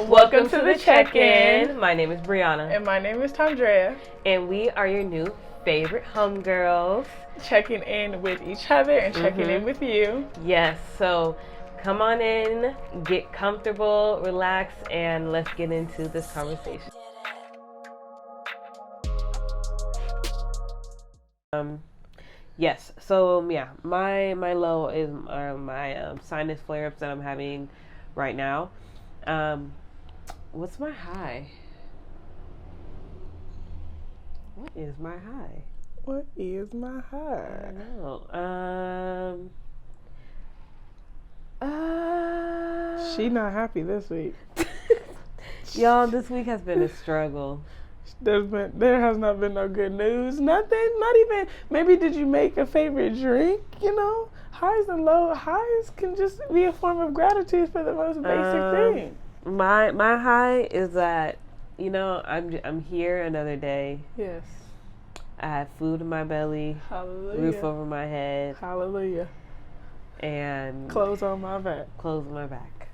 Welcome to the check-in. My name is Brianna. And my name is Tondrea. And we are your new favorite homegirls. Checking in with each other and checking in with you. Yes, so come on in, get comfortable, relax, and let's get into this conversation. Yes, so my low is my sinus flare-ups that I'm having right now. What's my high? What is my high? What is my high? I don't know. She not happy this week. Y'all, this week has been a struggle. There has not been no good news. Nothing. Not even. Maybe did you make a favorite drink? You know, highs and low highs can just be a form of gratitude for the most basic thing. My high is that, you know, I'm here another day. Yes. I have food in my belly. Hallelujah. Roof over my head. Hallelujah. And clothes on my back. Clothes on my back.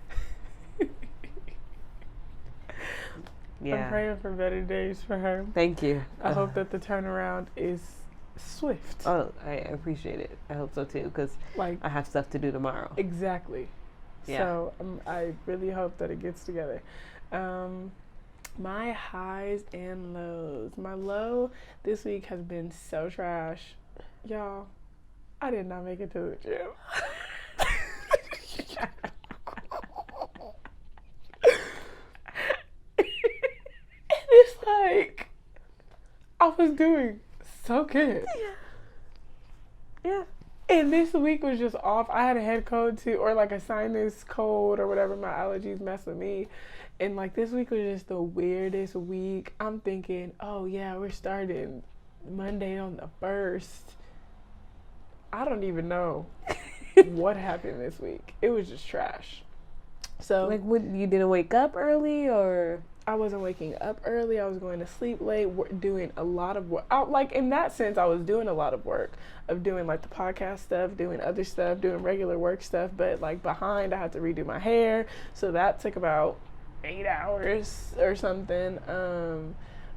Yeah. I'm praying for better days for her. Thank you. I hope that the turnaround is swift. Oh, I appreciate it. I hope so too, because I have stuff to do tomorrow. Exactly. Yeah. So I really hope that it gets together. My highs and lows. My low this week has been so trash. Y'all, I did not make it to the gym. It's like I was doing so good. Yeah. And this week was just off. I had a head cold too, or like a sinus cold or whatever. My allergies mess with me. And like this week was just the weirdest week. I'm thinking, oh yeah, we're starting Monday on the 1st. I don't even know what happened this week. It was just trash. So like, what, you didn't wake up early, or? I wasn't waking up early. I was going to sleep late, doing a lot of work. Like, in that sense, I was doing a lot of work of doing, like, the podcast stuff, doing other stuff, doing regular work stuff. But, like, behind, I had to redo my hair. So that took about 8 hours or something.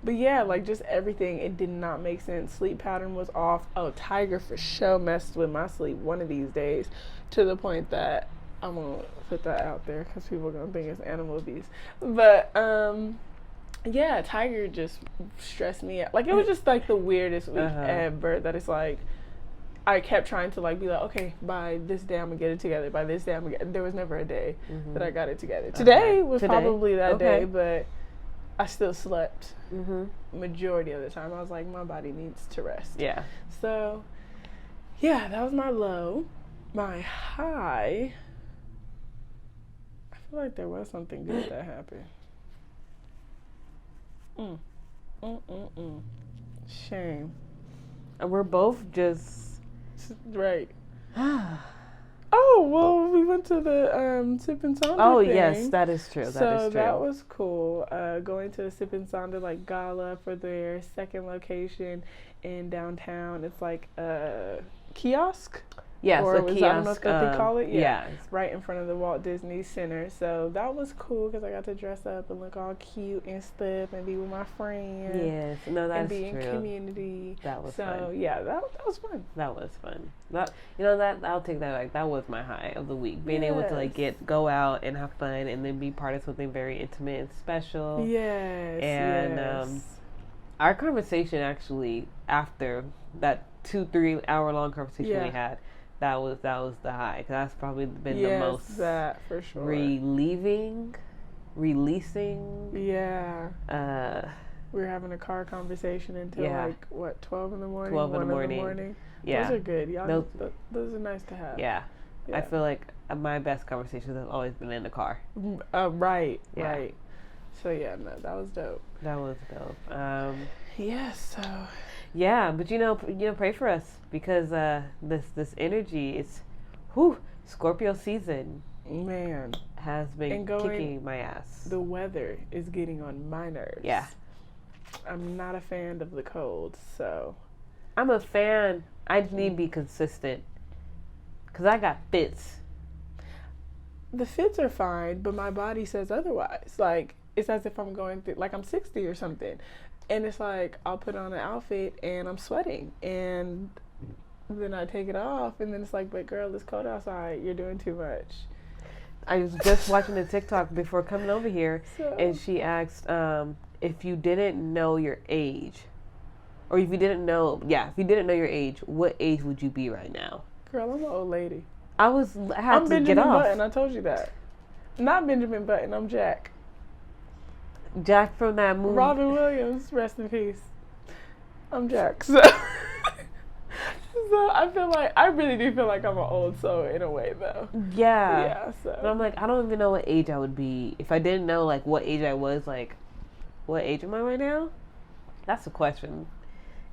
But, yeah, like, just everything. It did not make sense. Sleep pattern was off. Oh, Tiger for sure messed with my sleep one of these days to the point that I'm going to put that out there because people are going to think it's animal abuse. But, yeah, Tiger just stressed me out. Like, it was just, like, the weirdest week ever that it's, like, I kept trying to, like, be like, okay, by this day, I'm going to get it together. By this day, I'm going to get it. There was never a day that I got it together. Today was probably that day, but I still slept majority of the time. I was like, my body needs to rest. Yeah. So, yeah, that was my low. My high... I feel like there was something good that happened. Shame. And we're both just... Right. Oh, well, we went to the Sip and Sonder thing. Yes, that is true. So that was cool. Going to the Sip and Sonder, like, gala for their second location in downtown. It's like a kiosk. Yes, or a kiosk. I don't know what they call it. Yeah. It's right in front of the Walt Disney Center. So that was cool because I got to dress up and look all cute and stuff and be with my friends. Yes, no, that's true. And be in community. That was fun. So yeah, that was fun. That was fun. That I'll take that. Like, that was my high of the week. Being able to like go out and have fun and then be part of something very intimate and special. Yes. And our conversation actually after that 2-3 hour long conversation we had. That was the high, because that's probably been the most that for sure releasing. Yeah. We were having a car conversation until like 12 in the morning. 12 in the morning. Yeah. Those are good. Y'all, those are nice to have. Yeah. I feel like my best conversations have always been in the car. Right. So yeah, no, that was dope. That was dope. So. Yeah, but you know, pray for us because this energy is, Scorpio season. Man, has been kicking my ass. The weather is getting on my nerves. Yeah, I'm not a fan of the cold, so. I'm a fan. I need to be consistent because I got fits. the fits are fine, but my body says otherwise. Like, it's as if I'm going through, like I'm 60 or something. And it's like, I'll put on an outfit and I'm sweating. And then I take it off. And then it's like, but girl, it's cold outside. You're doing too much. I was just watching a TikTok before coming over here. And she asked if you didn't know your age. Or if you didn't know, your age, what age would you be right now? Girl, I'm an old lady. I'm Benjamin get off. Button, I told you that. Not Benjamin Button, I'm Jack. Jack from that movie. Robin Williams, rest in peace. I'm Jack. So I feel like, I really do feel like I'm an old soul in a way, though. Yeah. Yeah, so. But I'm like, I don't even know what age I would be. If I didn't know, like, what age I was, like, what age am I right now? That's a question.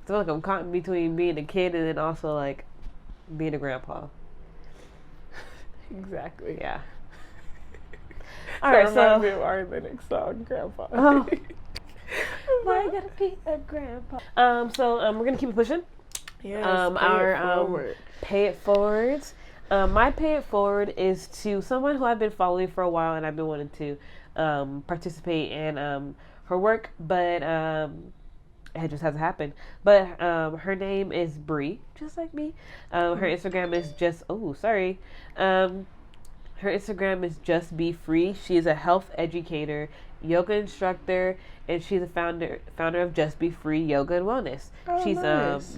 I feel like I'm caught in between being a kid and then also, like, being a grandpa. Exactly. Yeah. All right, so reminds me of Ari Lennox song, Grandpa. Oh. Why you gotta be a grandpa? So we're gonna keep it pushing. Yes, pay it forwards. My pay it forward is to someone who I've been following for a while, and I've been wanting to participate in her work, but it just hasn't happened. But her name is Bree, just like me. Her Instagram is her Instagram is JustBriFree. She is a health educator, yoga instructor, and she's the founder of JustBriFree Yoga and Wellness. Oh, She's nice.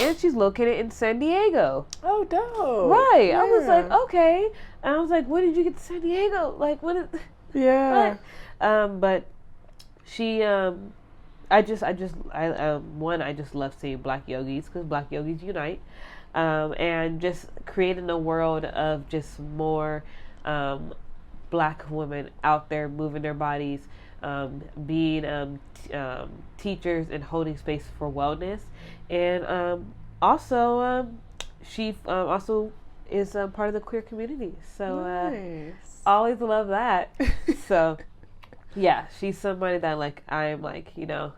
and she's located in San Diego. Oh, dope. Right. Yeah. I was like, okay. And I was like, when did you get to San Diego? Like, what is Yeah. what? But she I just love seeing Black yogis because Black yogis unite. And just creating a world of just more Black women out there moving their bodies, being teachers and holding space for wellness. And also, she also is part of the queer community. So nice. Always love that. So yeah, she's somebody that like I'm like, you know,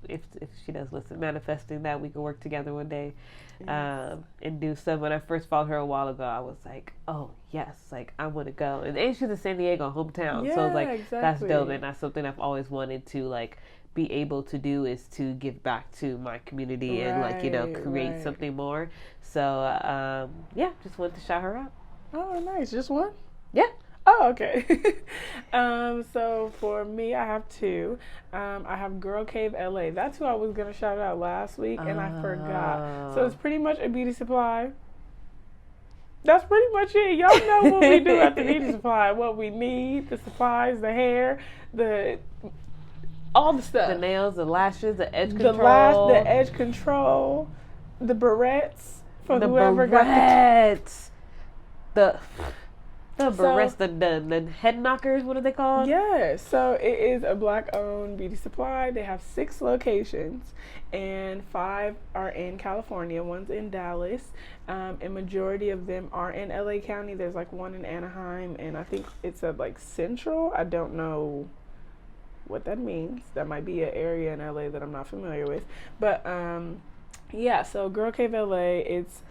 if she does listen, manifesting that we can work together one day. Yes. And do stuff. When I first followed her a while ago, I was like, oh yes, like I want to go. And she's in San Diego, hometown. Yeah, so like exactly. That's dope, and that's something I've always wanted to like be able to do, is to give back to my community and like, you know, create something more. So yeah, just wanted to shout her out. Oh, nice. Just one? Yeah. Oh, okay. So for me, I have two. I have Girl Cave LA. That's who I was going to shout out last week, and I forgot. So it's pretty much a beauty supply. That's pretty much it. Y'all know what we do at the beauty supply. What we need, the supplies, the hair, all the stuff. The nails, the lashes, the edge control. The edge control, the barrettes for the whoever barrettes. got the barrettes, the head knockers, what are they called? Yes. So it is a Black-owned beauty supply. They have 6 locations, and 5 are in California. One's in Dallas. A majority of them are in LA County. There's like one in Anaheim, and I think it's at like Central. I don't know what that means. That might be an area in LA that I'm not familiar with. But yeah, so Girl Cave LA, it's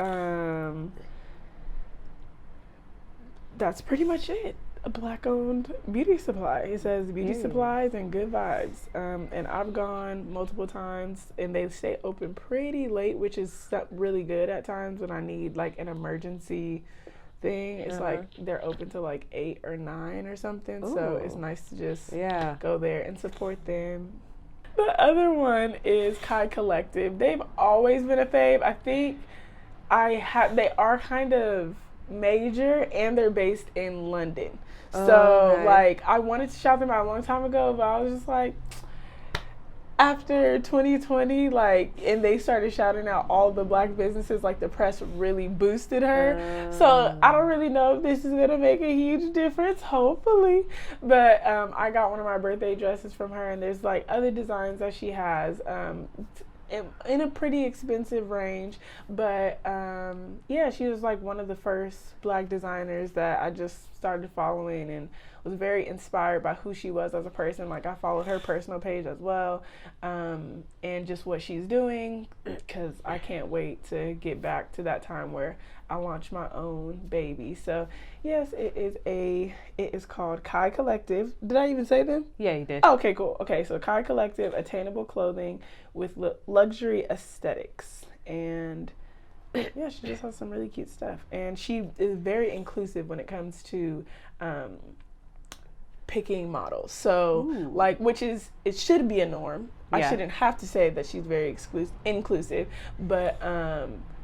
that's pretty much it. A Black-owned beauty supply. It says beauty supplies and good vibes. And I've gone multiple times, and they stay open pretty late, which is really good at times when I need like an emergency thing. It's like they're open to like 8 or 9 or something. Ooh. So it's nice to just go there and support them. The other one is Kai Collective. They've always been a fave. I think they are kind of major, and they're based in London. So like I wanted to shout them out a long time ago, but I was just like, after 2020, like, and they started shouting out all the Black businesses, like the press really boosted her. So I don't really know if this is gonna make a huge difference, hopefully. But I got one of my birthday dresses from her, and there's like other designs that she has in a pretty expensive range, but yeah, she was like one of the first Black designers that I just started following and was very inspired by who she was as a person. Like, I followed her personal page as well, and just what she's doing, because I can't wait to get back to that time where I launch my own baby. So yes, it is called Kai Collective. Did I even say them? Yeah, you did. Oh, okay, cool. Okay, so Kai Collective, attainable clothing with luxury aesthetics. And yeah, she just has some really cute stuff. And she is very inclusive when it comes to picking models. So, like, it should be a norm. Yeah. I shouldn't have to say that she's very inclusive, but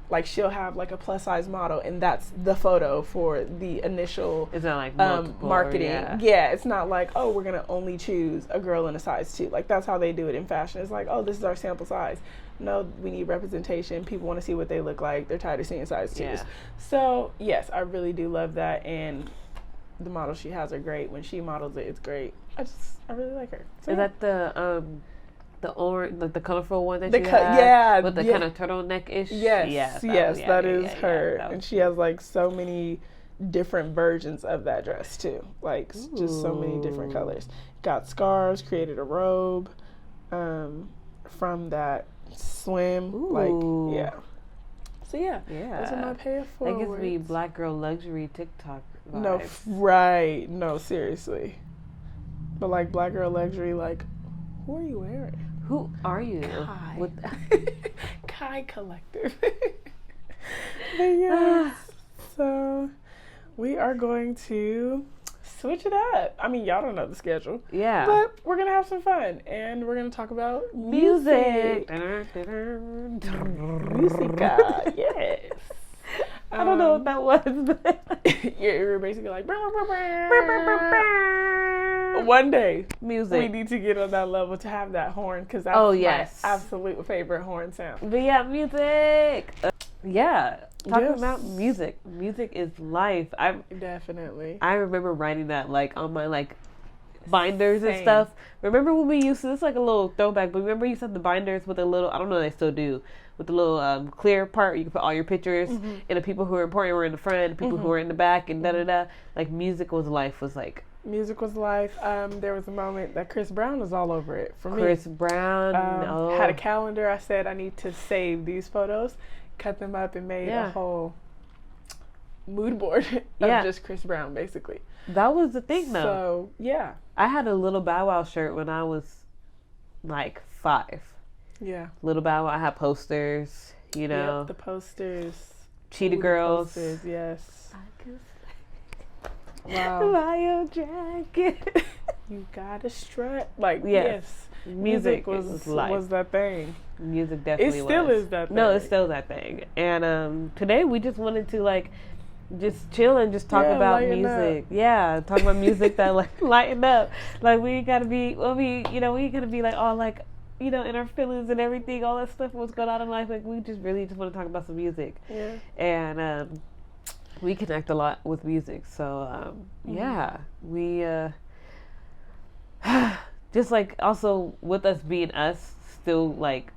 like, she'll have like a plus size model, and that's the photo for the initial. It's not like marketing. Yeah, it's not like, oh, we're gonna only choose a girl in a size 2. Like, that's how they do it in fashion. It's like, oh, this is our sample size. No, we need representation. People want to see what they look like. They're tired of seeing size 2s. Yeah. So yes, I really do love that, and the models she has are great. When she models it, it's great. I really like her. So, is that the orange, like the colorful one that you have? Yeah, with the kind of turtleneck-ish? Yes, that is her. And she has like so many different versions of that dress too. Like, just so many different colors. Got scarves, created a robe from that swim. Like, yeah. So yeah, those are my pay it forward. That gives me black girl luxury TikTok vibes. No, right. No, seriously. But like, black girl luxury, like, who are you wearing? Who are you? Kai. Kai Collective. But yes, so we are going to switch it up. I mean, y'all don't know the schedule. Yeah. But we're going to have some fun, and we're going to talk about music. Musica, yes. I don't know what that was, but you're basically like, one day, music. We need to get on that level to have that horn, because that's my absolute favorite horn sound. But yeah, music. Talking about music. Music is life. Definitely. I remember writing that like on my like binders and stuff. Remember when we used to, it's like a little throwback, but remember you used to have the binders with a little, I don't know if they still do, with the little clear part, you can put all your pictures, and the people who are important were in the front, the people who were in the back, and da-da-da. Like, music was life was like. Music was life. There was a moment that Chris Brown was all over it for me. Chris Brown. Had a calendar. I said, I need to save these photos, cut them up, and made a whole mood board of just Chris Brown, basically. That was the thing, though. So, yeah. I had a Little Bow Wow shirt when I was like 5. Yeah. Little Bow Wow. I had posters, you know. Yep, the posters. Cheetah Girls. Posters, yes. Wow. Bio jacket. You gotta strut. Like, yes. Music was that thing. Music definitely was. It still is that thing. No, it's still that thing. And today we just wanted to like just chill and just talk about music. Yeah, talk about music that like lighten up. Like, we gotta be, we gotta be like all like, in our feelings and everything, all that stuff, what's going on in life. Like, we just really just want to talk about some music. Yeah. And we connect a lot with music. So we just like also with us being us, still like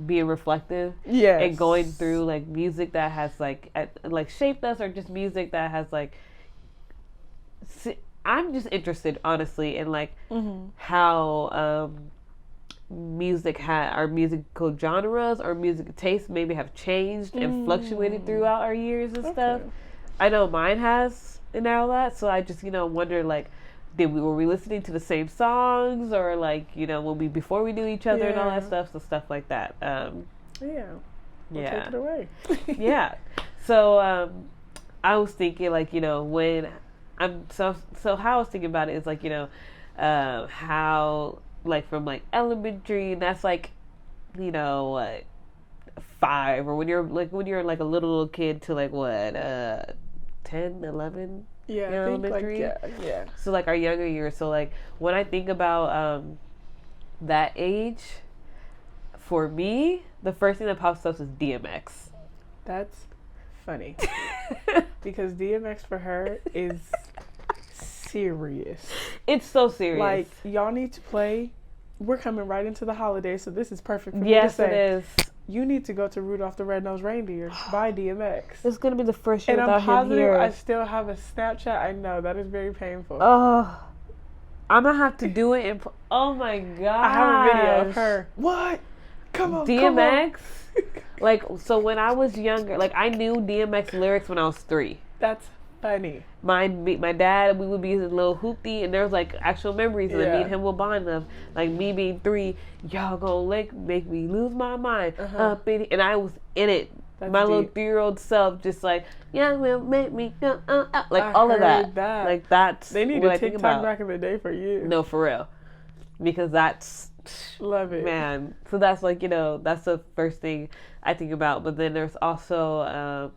being reflective, and going through like music that has like shaped us, or just music that has like. I'm just interested, honestly, in like how our musical genres or music tastes maybe have changed and fluctuated throughout our years and stuff. I know mine has and all that, so I just wonder like, were we listening to the same songs, or like before we knew each other and all that stuff, so stuff like that. Take it away. Yeah. So I was thinking like when I'm so how I was thinking about it is like how like from like elementary, and that's like 5, or when you're like a little kid to like what 10, 11. Yeah, elementary. Yeah. So like our younger years. So like when I think about that age, for me, the first thing that pops up is DMX. That's funny. Because DMX for her is serious. It's so serious. Like, y'all need to play. We're coming right into the holidays, so this is perfect for me to say. Yes, it is. you need to go to Rudolph the Red-Nosed Reindeer by DMX. This is gonna be the first year And without I'm positive him here. I still have a Snapchat. I know that is very painful. Oh, I'm gonna have to do it. Oh my god! I have a video of her. What? Come on, DMX. Come on. Like, so when I was younger, like I knew DMX lyrics when I was 3. That's funny. My dad, we would be a little hoopty, and there was like actual memories of me and him would bond them. Like me being 3, y'all gonna make me lose my mind. And I was in it. That's my deep. little 3-year-old self, just like, yeah, will make me go, like I all of heard that. Like that's they need what a I think TikTok about. back in the day for you. No, for real, because that's Love it, man. So that's like, you know, that's the first thing I think about. But then there's also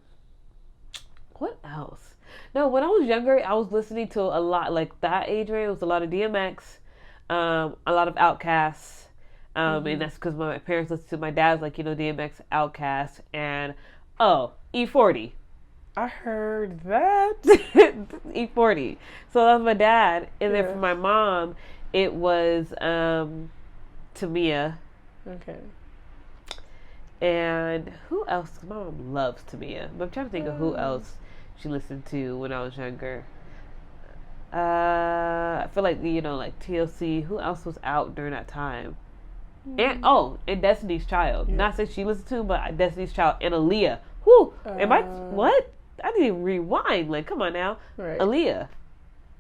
what else? No, when I was younger, I was listening to a lot, like that age range. It was a lot of DMX, a lot of Outkast. And that's because my parents listened to my dad's, like, you know, DMX, Outkast, and E40. I heard that. E40. So that was my dad, and then Yeah. for my mom, it was Tamia. Okay. And who else? My mom loves Tamia, but I'm trying to think of who else she listened to when I was younger. I feel like, you know, like TLC. Who else was out during that time? And Destiny's Child. Yeah. Not that she listened to, but Destiny's Child and Aaliyah. Whoo! Am I what? I didn't even rewind. Like, come on now, Right. Aaliyah.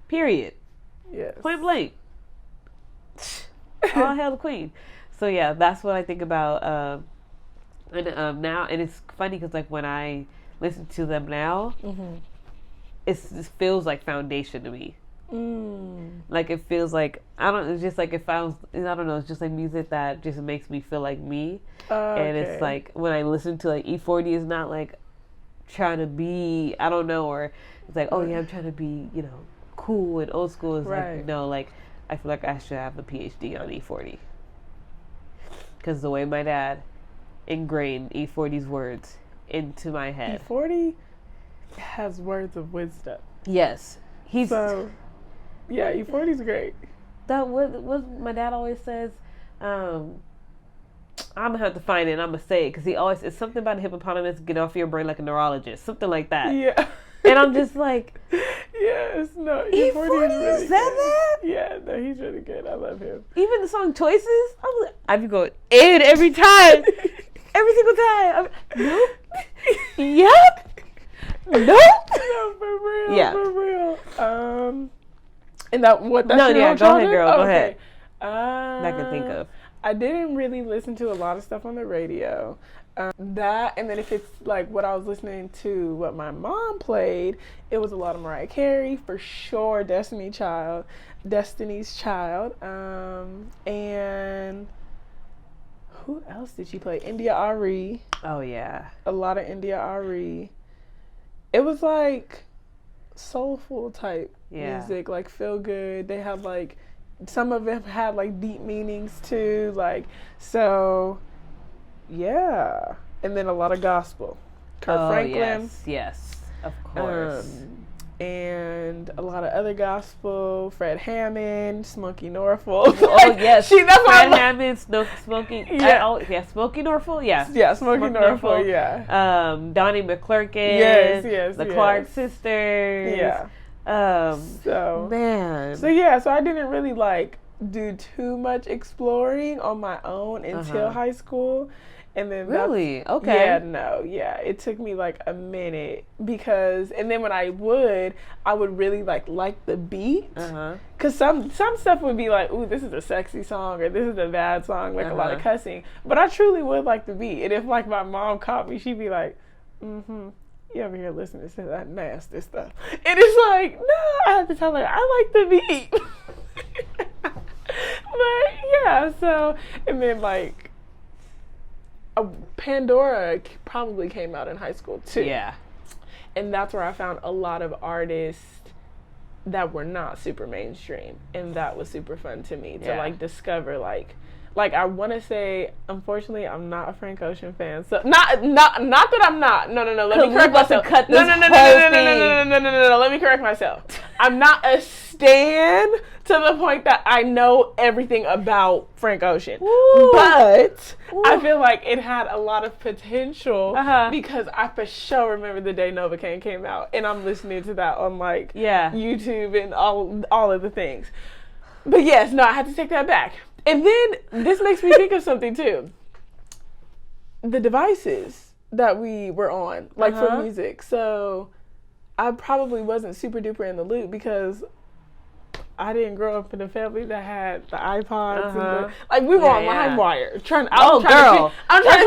Period. Yes. Point blank. All hail the queen. So yeah, that's what I think about. And now, and it's funny because like when I listen to them now, it feels like foundation to me. Like it feels like it's just like I don't know, it's just like music that just makes me feel like me. And it's like when I listen to like E40 is not like trying to be, I don't know, or it's like, oh yeah, I'm trying to be, you know, cool and old school. It's like, no, like I feel like I should have a PhD on E40 because the way my dad ingrained E40's words into my head. E40 has words of wisdom. Yes, he's so. Yeah, E40's great. That what my dad always says. I'm gonna have to find it and I'm gonna say it because he always, it's something about a hippopotamus get off your brain like a neurologist, something like that. Yeah. And I'm just like, yes, no. E40 is really said good. that? Yeah, no, he's really good. I love him. Even the song Choices, I'd be going in every time, every single time. Nope. Yep. Nope. No, for real. Yeah. For real. And that's your whole go ahead, childhood? girl. Go ahead. That I can think of. I didn't really listen to a lot of stuff on the radio. That, and then if it's like what I was listening to, what my mom played, it was a lot of Mariah Carey, for sure, Destiny's Child. And who else did she play? India Ari. Oh yeah. A lot of India Ari. It was like soulful type music, like feel good. They had like, some of them had like deep meanings too, like, so yeah. And then a lot of gospel. Kirk Franklin. Yes, of course. And a lot of other gospel, Fred Hammond, Smokey Norfolk. Oh yes, that's Fred Hammond, Smokey. Yeah, Smokey Norfolk. Yeah, yeah, Smokey Norfolk. Yeah. Donnie McClurkin. Yes. The Clark sisters. Yeah. So man. So yeah, so I didn't really like do too much exploring on my own until high school. And then really? Okay. Yeah, no, yeah. It took me like a minute because, and then when I would really like the beat. Cause some stuff would be like, ooh, this is a sexy song or this is a bad song, like a lot of cussing. But I truly would like the beat. And if like my mom caught me, she'd be like, you over here listening to that nasty stuff. And it's like, no, I have to tell her, I like the beat. But yeah, so, and then like, Pandora probably came out in high school too. Yeah. And that's where I found a lot of artists that were not super mainstream. And that was super fun to me to like discover like I want to say, unfortunately, I'm not a Frank Ocean fan. So not that I'm not. No. Let me correct myself. No. Let me correct myself. I'm not a stan to the point that I know everything about Frank Ocean. Ooh. But Ooh. I feel like it had a lot of potential Uh-huh. because I for sure remember the day Novocaine came out, and I'm listening to that on like YouTube and all of the things. But yes, no, I had to take that back. And then this makes me think of something too. The devices that we were on, like for music. So I probably wasn't super duper in the loop because I didn't grow up in a family that had the iPods and the, like we were on LimeWire I'm trying to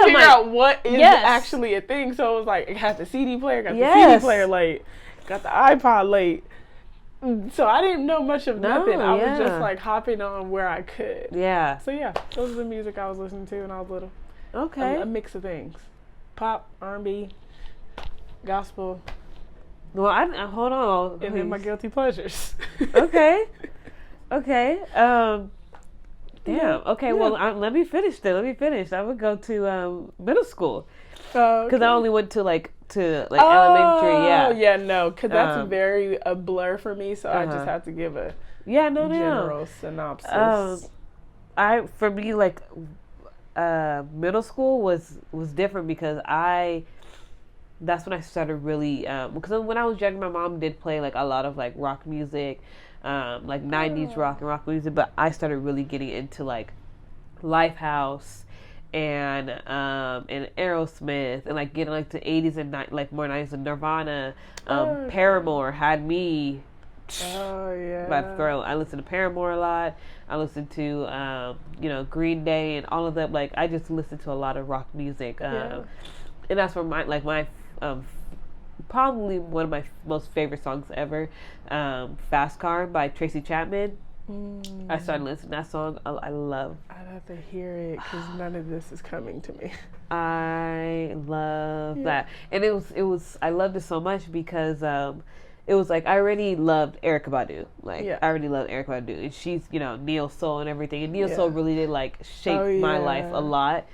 figure out what is actually a thing. So it was like it had the CD player, got the CD player late, got the iPod late. So I didn't know much of nothing. I was just like hopping on where I could. Yeah. So yeah, those are the music I was listening to when I was little. Okay. A mix of things. Pop, R&B, gospel. Well, hold on. And then my guilty pleasures. Okay. Damn. Okay. Well, let me finish. I would go to middle school because I only went to elementary. Yeah. No, because that's very a blur for me. So I just have to give a general synopsis. For me, middle school was different because that's when I started really because when I was younger, my mom did play like a lot of like rock music, like 90s rock and rock music, but I started really getting into like Lifehouse and Aerosmith and like getting like to 80s and like more 90s and Nirvana, Paramore had me by the throat. I listened to Paramore a lot. I listened to Green Day and all of that. Like I just listened to a lot of rock music, and that's where my probably one of my most favorite songs ever, "Fast Car" by Tracy Chapman. I started listening to that song. I love. I'd have to hear it because none of this is coming to me. I love that, and it was. I loved it so much because it was like I already loved Erykah Badu. I already loved Erykah Badu, and she's neo soul and everything. And neo soul really did like shape my life a lot,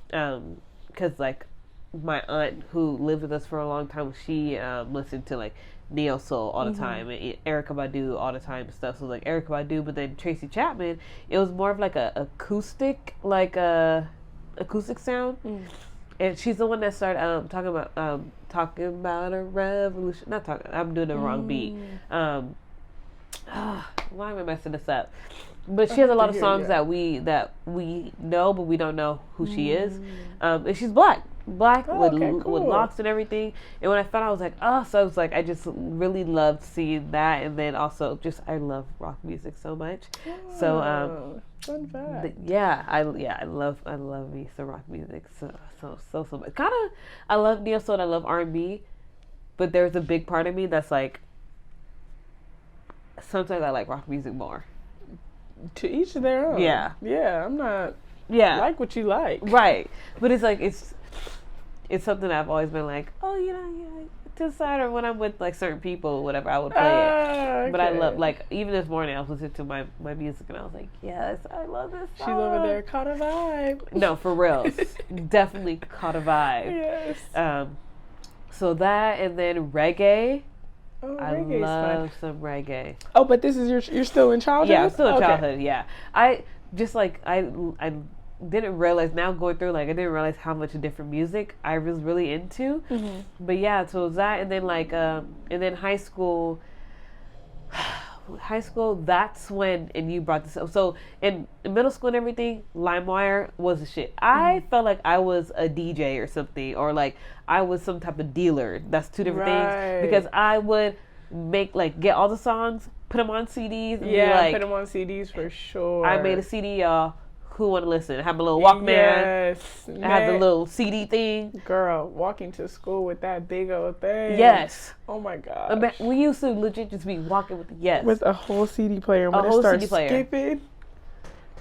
because like my aunt who lived with us for a long time, she listened to like neo soul all the time and Erykah Badu all the time and stuff. So like Erykah Badu, but then Tracy Chapman, it was more of like a acoustic sound. And she's the one that started talking about a revolution. Not talking. I'm doing the wrong beat. Why am I messing this up? But she has a lot of songs that we know, but we don't know who she is. And she's black with locks and everything. And when I found out, I was like, so I was like, I just really loved seeing that. And then also just I love rock music so much. So fun fact. I love me some rock music so much. Kind of I love neo soul, I love R&B, but there's a big part of me that's like sometimes I like rock music more. To each their own. Yeah, I'm not. Like what you like. Right, but it's like it's something I've always been like, to the side, or when I'm with like certain people or whatever, I would play it. But I love, like, even this morning I was listening to my music and I was like, yes, I love this song. She's over there, caught a vibe. No, for real. Definitely caught a vibe. Yes. So that, and then reggae. I love fun. some reggae. Oh, but this is you're still in childhood? Yeah, I'm still in childhood, yeah. I just like, I didn't realize, now going through, like, I didn't realize how much different music I was really into. But yeah, so it was that, and then like, and then high school, that's when, and you brought this up. So in middle school and everything, LimeWire was the shit. I felt like I was a DJ or something, or like I was some type of dealer. That's two different things, because I would get all the songs, put them on CDs. And be like, put them on CDs for sure. I made a CD, y'all. Who want to listen? I have a little Walkman. Yes, I have the little CD thing. Girl, walking to school with that big old thing. Yes. Oh my god. We used to legit just be walking with with a whole CD player. When it starts skipping.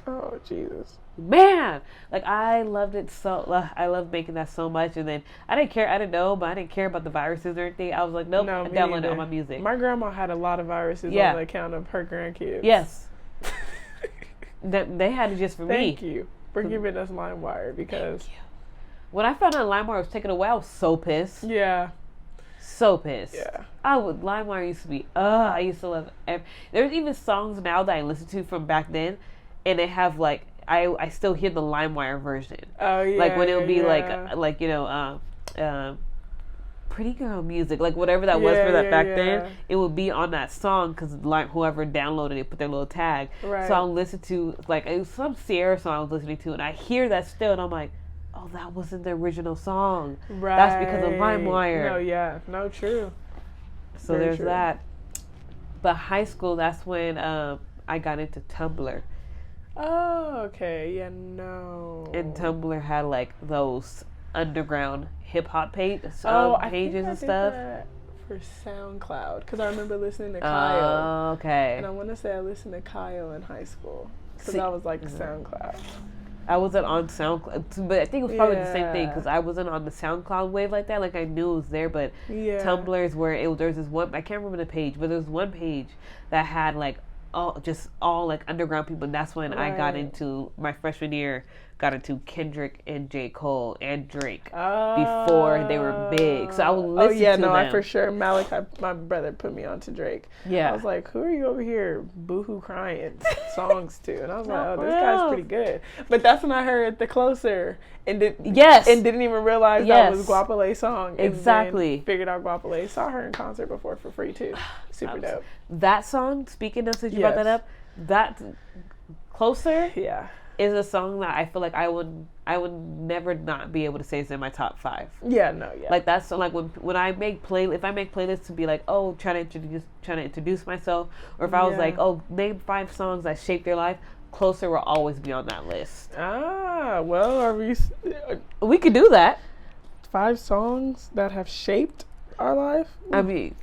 Oh Jesus. Man, like I loved it so. I loved making that so much, and then I didn't care. I didn't know, but I didn't care about the viruses or anything. I was like, nope, I'm downloading all my music. My grandma had a lot of viruses on the account of her grandkids. Yes. That they had it just for me. Thank you for giving us LimeWire, because when I found out LimeWire was taken away, I was so pissed. Yeah. so pissed. Yeah. LimeWire used to be, I used to love there's even songs now that I listen to from back then, and they have like, I still hear the LimeWire version. Oh yeah. Like when it would be like you know, Pretty Girl Music, like whatever that was for that back then, it would be on that song because like whoever downloaded it put their little tag. Right. So I'll listen to like it was some Sierra song I was listening to, and I hear that still, and I'm like, oh, that wasn't the original song. Right. That's because of LimeWire. No, yeah, no, true. So Very there's true. that. But high school, that's when I got into Tumblr. Oh, okay. Yeah, no. And Tumblr had like those underground hip hop pages I think I and did stuff. That for SoundCloud, because I remember listening to Kyle. Oh, okay. And I want to say I listened to Kyle in high school because that was like SoundCloud. I wasn't on SoundCloud, but I think it was probably the same thing Yeah. because I wasn't on the SoundCloud wave like that. Like I knew it was there, but Yeah. Tumblr is where there's this one. I can't remember the page, but there's one page that had like all like underground people. And that's when I got into my freshman year. Got into Kendrick and J. Cole and Drake before they were big. So I would listen to them. I for sure. Malachi, my brother, put me on to Drake. Yeah. I was like, who are you over here boohoo crying songs to? And I was like, oh, this guy's pretty good. But that's when I heard The Closer and didn't even realize that was Guapale's song. Exactly. And figured out Guapale. Saw her in concert before for free too. Super dope. That song, speaking of, since you brought that up, that Closer. Yeah. Is a song that I feel like I would never not be able to say is in my top 5. Yeah, no, yeah. Like that's like when I make if I make playlists to be like, oh, trying to introduce myself, or if I was like, oh, name 5 songs that shaped your life, Closer will always be on that list. Well, are we could do that. 5 songs that have shaped our life? I mean,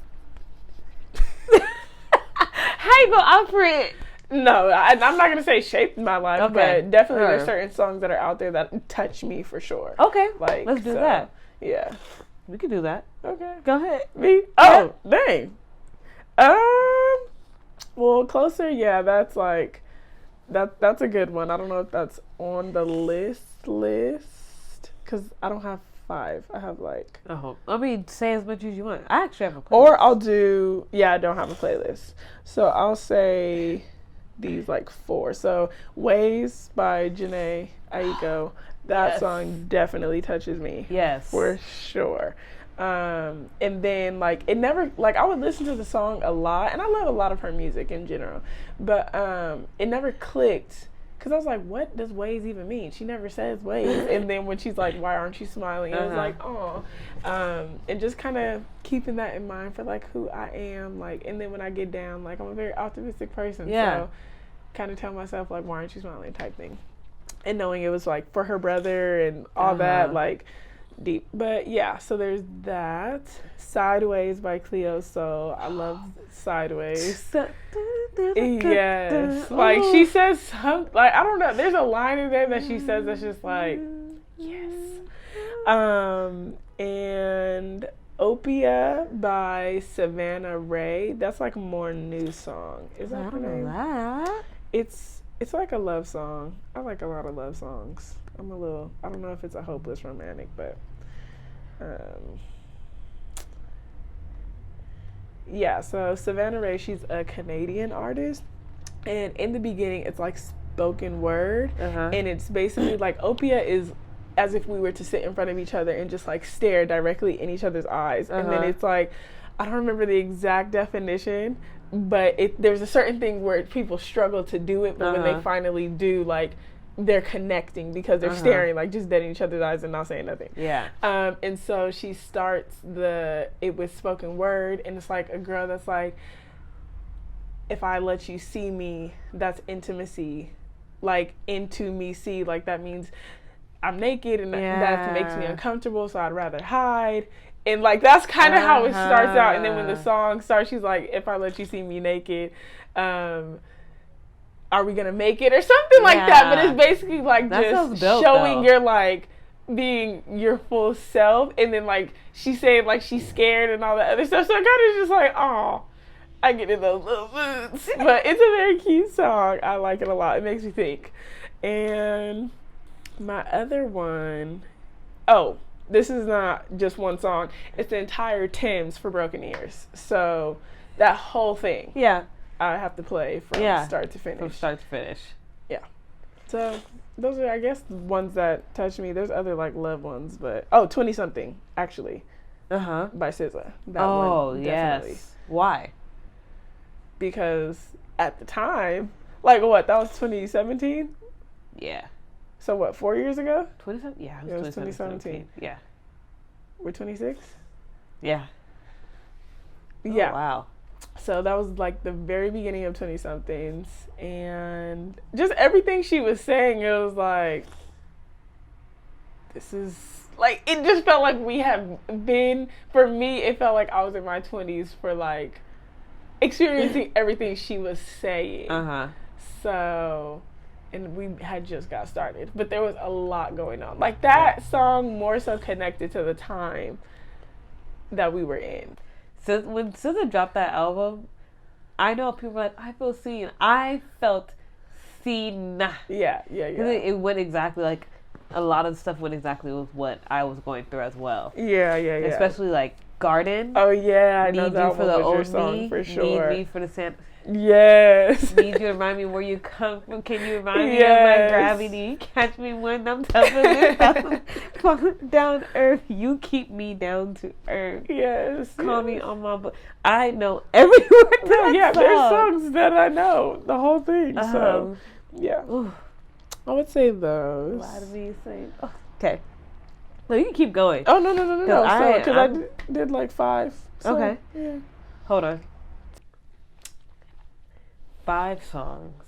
how you gonna offer it? No, I'm not going to say shaped my life, but definitely Sure. there's certain songs that are out there that touch me for sure. Okay, like let's do that. Yeah. We could do that. Okay. Go ahead. Me? Oh, dang. Well, Closer, yeah, that's like, that's a good one. I don't know if that's on the list, because I don't have 5. I have like... Oh, I mean, say as much as you want. I actually have a playlist. Or I'll do... Yeah, I don't have a playlist. So I'll say these like 4. So Ways by Janae Aiko. That song definitely touches me. Yes. For sure. And then like it never, like I would listen to the song a lot, and I love a lot of her music in general, but it never clicked. Because I was like, what does Ways even mean? She never says Ways. And then when she's like, why aren't you smiling? I was like, oh. And just kind of keeping that in mind for like who I am. Like, and then when I get down, like I'm a very optimistic person. Yeah. So kind of tell myself like, why aren't you smiling type thing. And knowing it was like for her brother and all that, like deep. But yeah, so there's that. Sideways by Cleo Soul. I love Sideways. Yes. Like she says something, like I don't know, there's a line in there that she says that's just like, yes. And Opia by Savannah Ray. That's like a more new song. Is that her name? It's like a love song. I like a lot of love songs. I don't know if it's a hopeless romantic, but yeah, so Savannah Ray, she's a Canadian artist, and in the beginning it's like spoken word, and it's basically like Opia is as if we were to sit in front of each other and just like stare directly in each other's eyes, and then it's like, I don't remember the exact definition, but there's a certain thing where people struggle to do it, but when they finally do, like they're connecting because they're staring like just dead in each other's eyes and not saying nothing. Yeah. And so she starts it with spoken word, and it's like a girl that's like, if I let you see me, that's intimacy. Like into me see, like that means I'm naked and that makes me uncomfortable, so I'd rather hide. And like that's kind of how it starts out. And then when the song starts, she's like, if I let you see me naked, are we gonna make it or something like that? But it's basically like that just showing your like being your full self, and then like she's saying like she's scared and all that other stuff. So I kind of just like, oh, I get in those little moods. But it's a very cute song. I like it a lot. It makes me think. And my other one, this is not just one song. It's the entire Tim's for Broken Ears. So that whole thing. Yeah. I have to play from start to finish. From start to finish. Yeah. So those are, I guess, the ones that touch me. There's other like love ones, but 20 something actually. By SZA. That one, definitely. Yes. Why? Because at the time, like what? That was 2017. Yeah. So what? 4 years ago? 2017. Yeah, it was 2017. Yeah. We're 26. Yeah. Yeah. Oh, wow. So that was like the very beginning of 20 somethings, and just everything she was saying, it was like, this is like, it just felt like we have been, for me, it felt like I was in my 20s for like experiencing everything she was saying. So, and we had just got started, but there was a lot going on. Like that song more so connected to the time that we were in. So when SZA dropped that album, I know people were like, I feel seen. I felt seen. Yeah. It went exactly like, a lot of stuff went exactly with what I was going through as well. Yeah. Especially like Garden. Oh yeah, I know Need that you for one the was old your song me, for sure. Need me for the San. Yes. Need you to remind me where you come from. Can you remind me of my gravity? Catch me when I'm falling down earth. You keep me down to earth. Yes. Call me on my book. I know every word to that song. There's songs that I know the whole thing. So yeah, I would say those. Glad to be saying. Okay. No, you can keep going. Oh no. Because I did like 5. So, okay. Yeah. Hold on. 5 songs.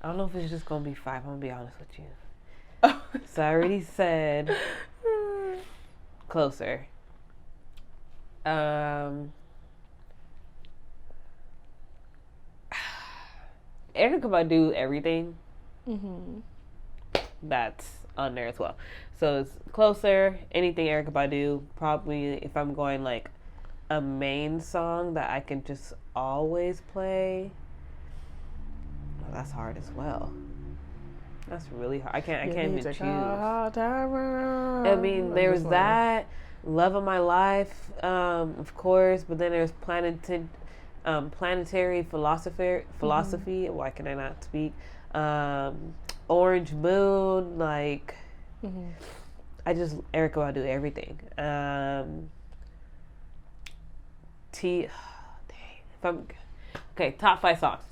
I don't know if it's just gonna be 5. I'm gonna be honest with you. So I already said Closer. Erykah Badu, Everything. That's on there as well. So it's Closer, anything Erykah Badu. Probably if I'm going like a main song that I can just always play. Oh, that's hard as well. That's really hard. I can't even choose. I mean, there's that, Love of My Life, of course, but then there's Planetary Philosophy. Why can I not speak? Orange Moon, like I just Erykah Badu, Everything. Top 5 songs.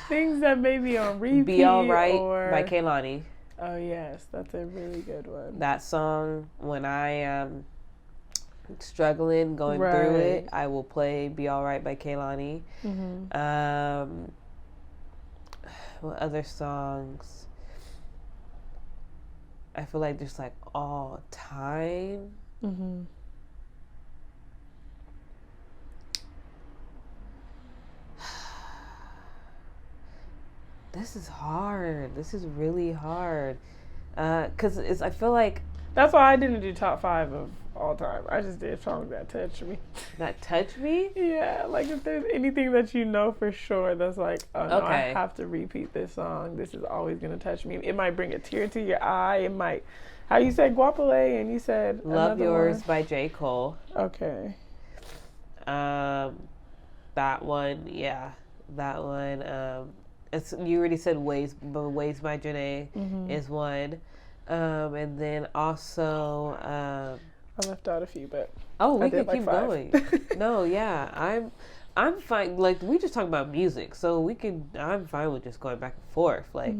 Things that may be on repeat. Be Alright by Kehlani. Oh yes, that's a really good one. That song, when I am struggling, going through it, I will play Be Alright by Kehlani. What other songs? I feel like just like all time. This is hard. This is really hard. Cause I feel like that's why I didn't do top 5 of all time. I just did songs that touched me. That touched me? Yeah, like if there's anything that you know for sure that's like, oh no, okay, I have to repeat this song. This is always gonna touch me. It might bring a tear to your eye. It might, how you said Guapole and you said Love Yours one. by J. Cole. Okay. That one, yeah. That one. You already said Waves by Janae is one. And then also I left out a few, but we can keep going. No, yeah, I'm fine. Like we just talking about music, so I'm fine with just going back and forth. Like,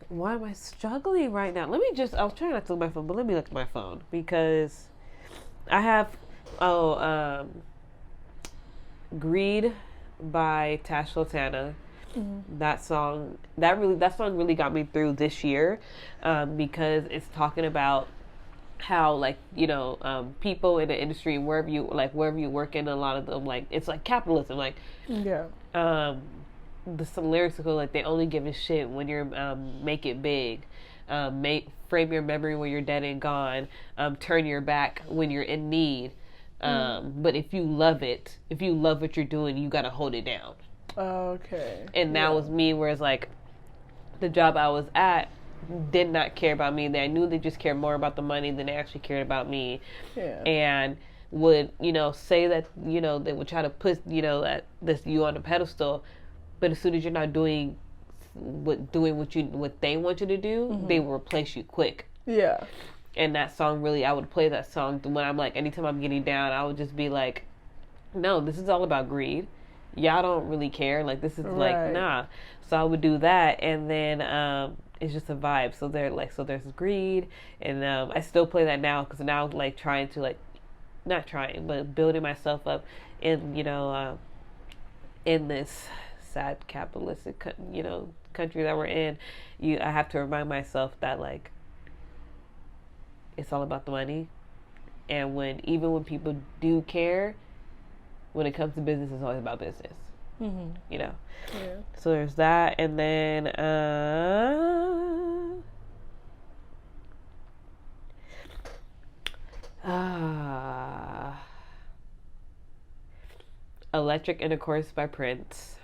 why am I struggling right now? I was trying not to look at my phone, but let me look at my phone because I have Greed by Tash Sultana. That song really got me through this year, because it's talking about how, like, you know, people in the industry, wherever you work in, a lot of them, like, it's like capitalism, like, some lyrics go like, they only give a shit when you're make it big, frame your memory when you're dead and gone, turn your back when you're in need, but if you love what you're doing, you gotta hold it down. Okay. And that was me, where it's like, the job I was at did not care about me. I knew they just cared more about the money than they actually cared about me. Yeah. And would, say that, they would try to put, that this you on a pedestal, but as soon as you're not doing what they want you to do, they will replace you quick. Yeah. And that song really, I would play that song when I'm like, anytime I'm getting down, I would just be like, no, this is all about greed. Y'all don't really care. Like, this is like, nah. So I would do that, and then it's just a vibe. So there's greed, and I still play that now because now like trying to like, not trying, but building myself up in in this sad capitalistic country that we're in. I have to remind myself that like it's all about the money, and even when people do care, when it comes to business, it's always about business. Yeah. So there's that, and then Electric Intercourse by Prince.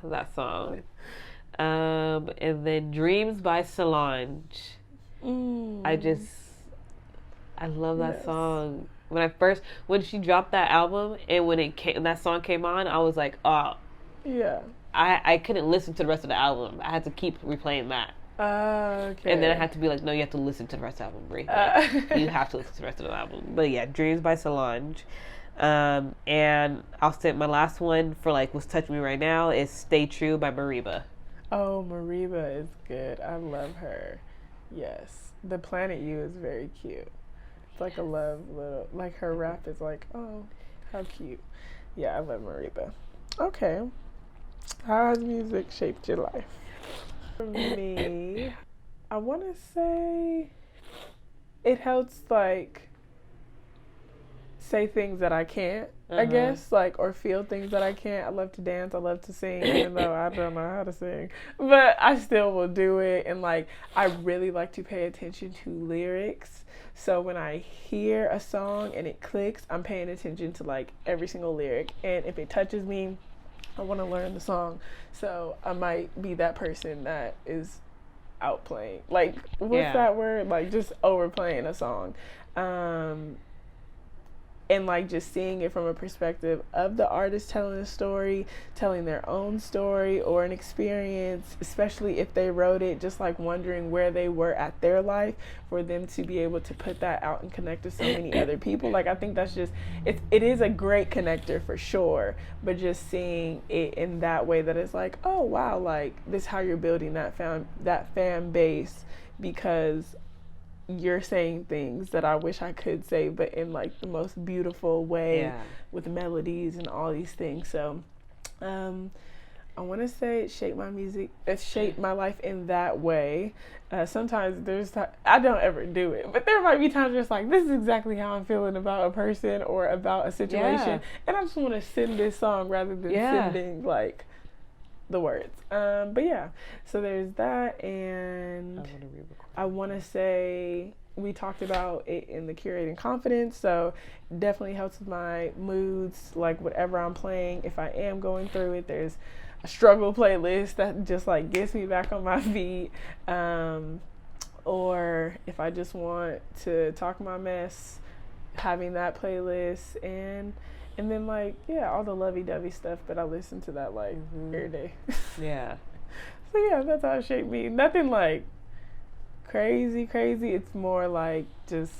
That song. And then Dreams by Solange. I love that song. When she dropped that album and when that song came on, I was like, oh. Yeah. I couldn't listen to the rest of the album. I had to keep replaying that. Okay. And then I had to be like, no, you have to listen to the rest of the album, Brie. You have to listen to the rest of the album. But yeah, Dreams by Solange. And I'll say my last one for like what's touching me right now is Stay True by Mariba. Oh, Mariba is good. I love her. Yes. The Planet You is very cute. It's like a love little, like her rap is like, oh, how cute. Yeah, I love Mariba. Okay. How has music shaped your life? For me, I want to say it helps like say things that I can't, I guess, like, or feel things that I can't. I love to dance. I love to sing, even though I don't know how to sing, but I still will do it. And like, I really like to pay attention to lyrics. So when I hear a song and it clicks, I'm paying attention to like every single lyric. And if it touches me, I want to learn the song. So I might be that person that is outplaying, like, what's that word? Like, just overplaying a song. And like just seeing it from a perspective of the artist telling a story, telling their own story or an experience, especially if they wrote it, just like wondering where they were at their life for them to be able to put that out and connect to so many other people. Like, I think that's just, it is a great connector for sure, but just seeing it in that way that it's like, oh wow, like this is how you're building that fan base, because you're saying things that I wish I could say, but in like the most beautiful way, with melodies and all these things. So I want to say it shaped my life in that way. Sometimes I don't ever do it, but there might be times where it's like, this is exactly how I'm feeling about a person or about a situation, and I just want to sing this song rather than sending like the words. But yeah, so there's that. And I want to say we talked about it in the curating confidence, so definitely helps with my moods, like whatever I'm playing. If I am going through it, there's a struggle playlist that just like gets me back on my feet, or if I just want to talk my mess, having that playlist. And then like, all the lovey-dovey stuff, but I listen to that like every day. So yeah, that's how it shaped me. Nothing like crazy. It's more like just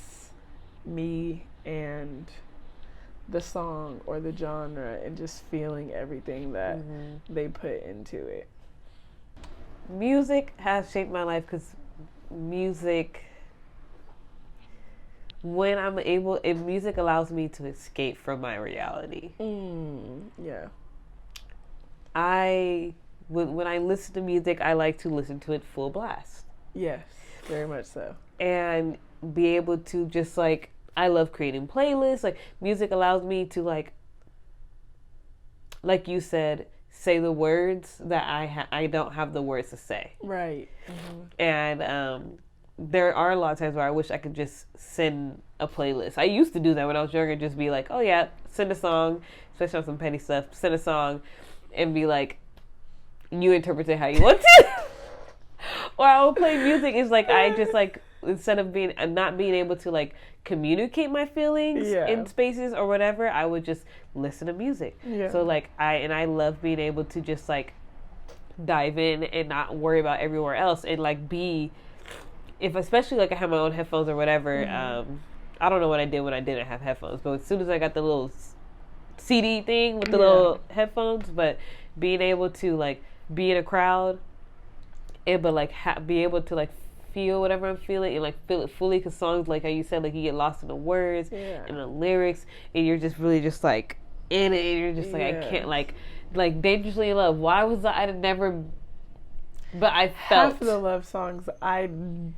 me and the song or the genre and just feeling everything that they put into it. Music has shaped my life because music, music allows me to escape from my reality. When I listen to music, I like to listen to it full blast. Yes, very much so. And be able to just like, I love creating playlists. Like, music allows me to like you said, say the words that I don't have the words to say. Right. And there are a lot of times where I wish I could just send a playlist. I used to do that when I was younger, just be like, oh yeah, send a song, especially on some petty stuff, send a song, and be like, you interpret it how you want to. Or I will play music. It's like I just like instead of not being able to like communicate my feelings in spaces or whatever, I would just listen to music. Yeah. So like I love being able to just like dive in and not worry about everywhere else and like if especially like I have my own headphones or whatever. I don't know what I did when I didn't have headphones, but as soon as I got the little CD thing with the little headphones, but being able to like be in a crowd and but like be able to like feel whatever I'm feeling and like feel it fully, because songs like how you said, like you get lost in the words and the lyrics and you're just really just like in it and you're just like I can't like Dangerously in Love. Why was I never, but I felt half of the love songs I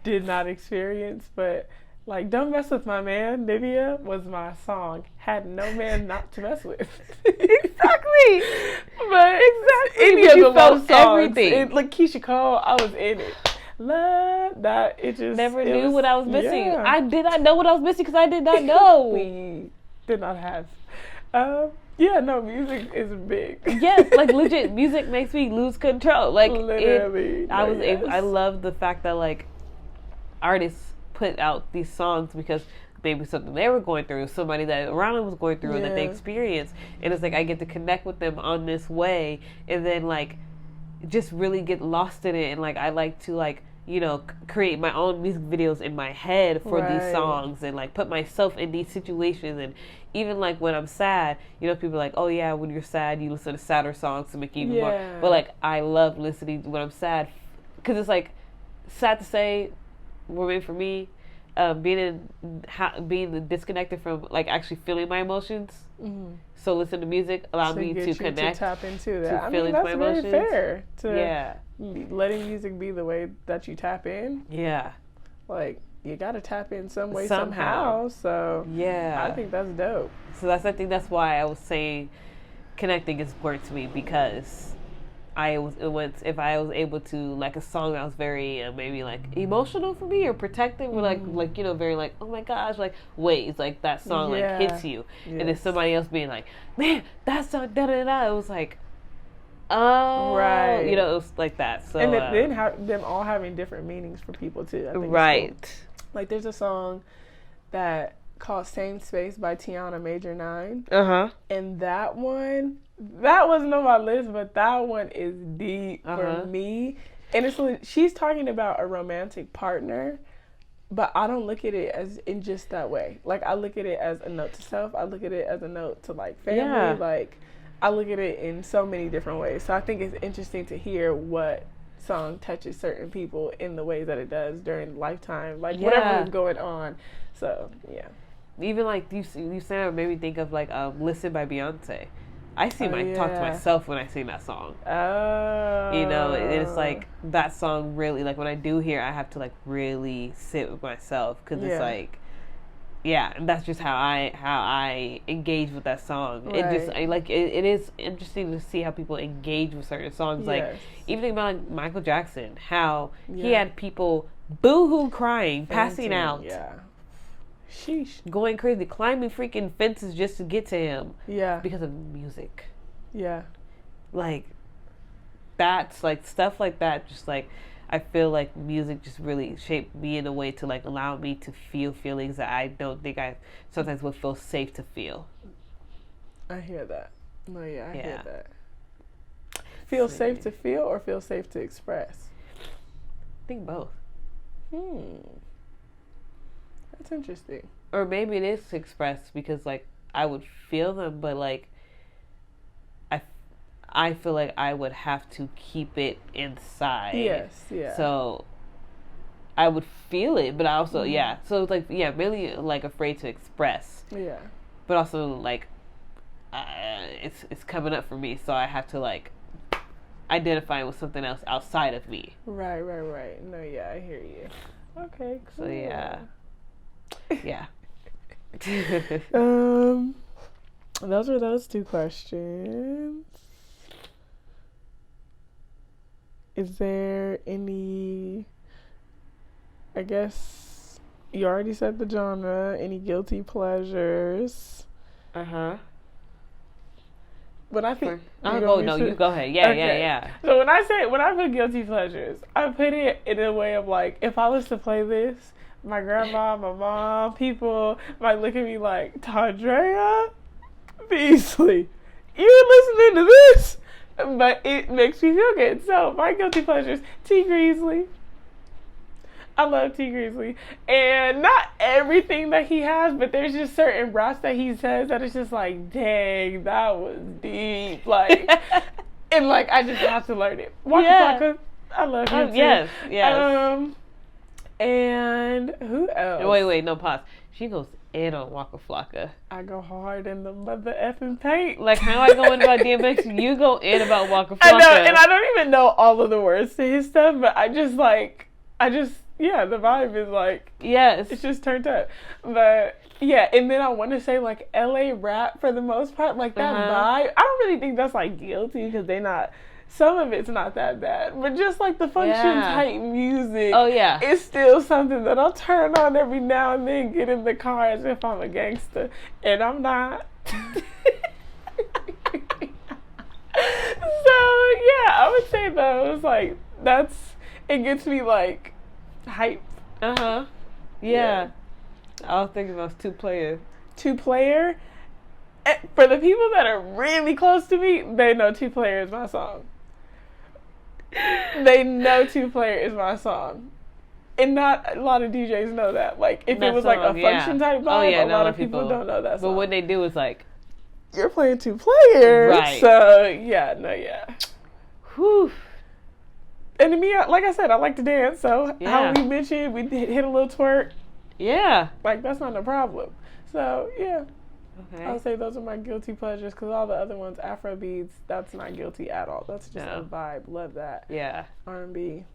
did not experience, but like Don't Mess With My Man, Nivea was my song. Had no man not to mess with. Exactly. But any of the love songs, everything. Like Keisha Cole, I was in it. Love that. It just never knew what I was missing. Yeah. I did not know what I was missing because I did not know. We did not have. Music is big. Yes, like legit, music makes me lose control. Like literally, I love the fact that like artists put out these songs because maybe something they were going through, somebody that around them was going through, and that they experienced, and it's like I get to connect with them on this way, and then like just really get lost in it, and like I like to like create my own music videos in my head for these songs and like put myself in these situations. And even like when I'm sad, people are like, oh yeah, when you're sad you listen to sadder songs to make you even more, but like I love listening when I'm sad because it's like sad to say, for me, being disconnected from like actually feeling my emotions. So listen to music allow me to connect, to tap into that. Feeling my emotions. Very fair to letting music be the way that you tap in. Like you got to tap in some way somehow. So I think that's dope. So I think that's why I was saying connecting is important to me, because if I was able to like a song that was very maybe like emotional for me or protective or like very like, oh my gosh, like waves, like that song like hits you, and then somebody else being like, man, that song da da da, it was like, oh right, it was like that. So and then them all having different meanings for people too. I think right. Cool. Like there's a song that called Same Space by Tiana Major 9. And that one, that wasn't on my list, but that one is deep for me. And she's talking about a romantic partner, but I don't look at it as in just that way. Like I look at it as a note to self. I look at it as a note to like family. Yeah. Like I look at it in so many different ways. So I think it's interesting to hear what song touches certain people in the ways that it does during lifetime, like whatever is going on. So even like you said, it made me think of like Listen by Beyonce. I talk to myself when I sing that song. It's like that song really, like when I do hear, I have to like really sit with myself, because it's like and that's just how I engage with that song. Right. It is interesting to see how people engage with certain songs. Like even think about like Michael Jackson, how he had people boo-hoo crying, passing out. Sheesh. Going crazy, climbing freaking fences just to get to him. Because of music. Like that's like stuff like that, just like I feel like music just really shaped me in a way to like allow me to feel feelings that I don't think I sometimes would feel safe to feel. I hear that. No, I hear that. Feel safe to feel or feel safe to express? I think both. That's interesting. Or maybe it is to express, because like I would feel them, but like I feel like I would have to keep it inside. So I would feel it, but I also so it's like really like afraid to express. But also like it's coming up for me, so I have to like identify with something else outside of me. Right. No, I hear you. Okay, cool. So those were those two questions. Is there any, I guess you already said the genre, any guilty pleasures? when I think you go ahead. Yeah, okay. yeah. So when I put guilty pleasures, I put it in a way of like, if I was to play this, my grandma, my mom, people might look at me like, Tandrea Beasley, you listening to this? But it makes me feel good. So my guilty pleasures, T. Greasley. I love T. Greasley. And not everything that he has, but there's just certain raps that he says that it's just like, dang, that was deep. Like, and like, I just have to learn it. Waka Flocka, I love him too. Yes. And who else? Wait, no, pause. She goes in on Waka Flocka. I go hard in the mother effing paint. Like, how I go in about DMX, you go in about Waka Flocka. I know, and I don't even know all of the words to his stuff, but yeah, the vibe is like, yes, it's just turned up. But yeah, and then I want to say like LA rap for the most part, like that vibe. I don't really think that's like guilty because some of it's not that bad, but just like the function type music. Oh yeah, it's still something that I'll turn on every now and then, get in the car as if I'm a gangster, and I'm not. So yeah, I would say those, like, it gets me like hype. Yeah. I was thinking about 2-player. 2-player? For the people that are really close to me, they know 2-player is my song. They know 2-player is my song. And not a lot of DJs know that. Like, if it was like a function type vibe, a lot of people don't know that song. But what they do is like, you're playing 2-player. Right. So, Whew. And to me, like I said, I like to dance. So, how we mentioned, we hit a little twerk. Yeah. Like, that's not a problem. So, yeah. Okay. I would say those are my guilty pleasures, because all the other ones, Afro beats, that's not guilty at all. That's just a vibe. Love that. Yeah. R&B.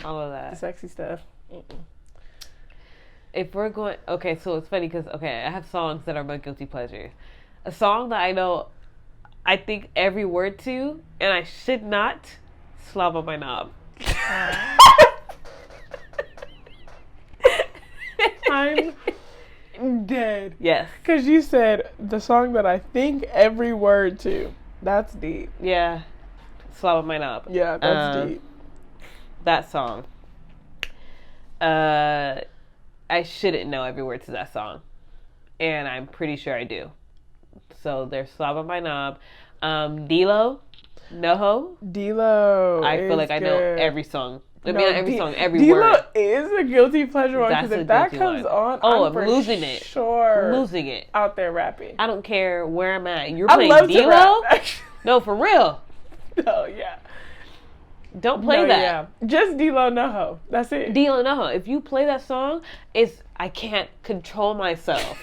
All of that. The sexy stuff. If we're going... Okay, so it's funny because, I have songs that are my guilty pleasure. A song that I know I think every word to, and I should not, Slob on My Knob. I'm dead. Yes. Because you said the song that I think every word to. That's deep. Yeah. Slob on My Knob. Yeah, that's deep. That song. I shouldn't know every word to that song. And I'm pretty sure I do. So there's Slob on My Knob. D-Lo. NoHo. D-Lo. I feel like I know every song. Not every song, every D-Lo word. is a guilty pleasure one, because if that comes on, I'm losing it. Sure. Losing it. Out there rapping. I don't care where I'm at. You're playing D-Lo? No, for real. Oh, yeah. Don't play that. Yeah. Just D-Lo NoHo. That's it. D-Lo NoHo. If you play that song, I can't control myself.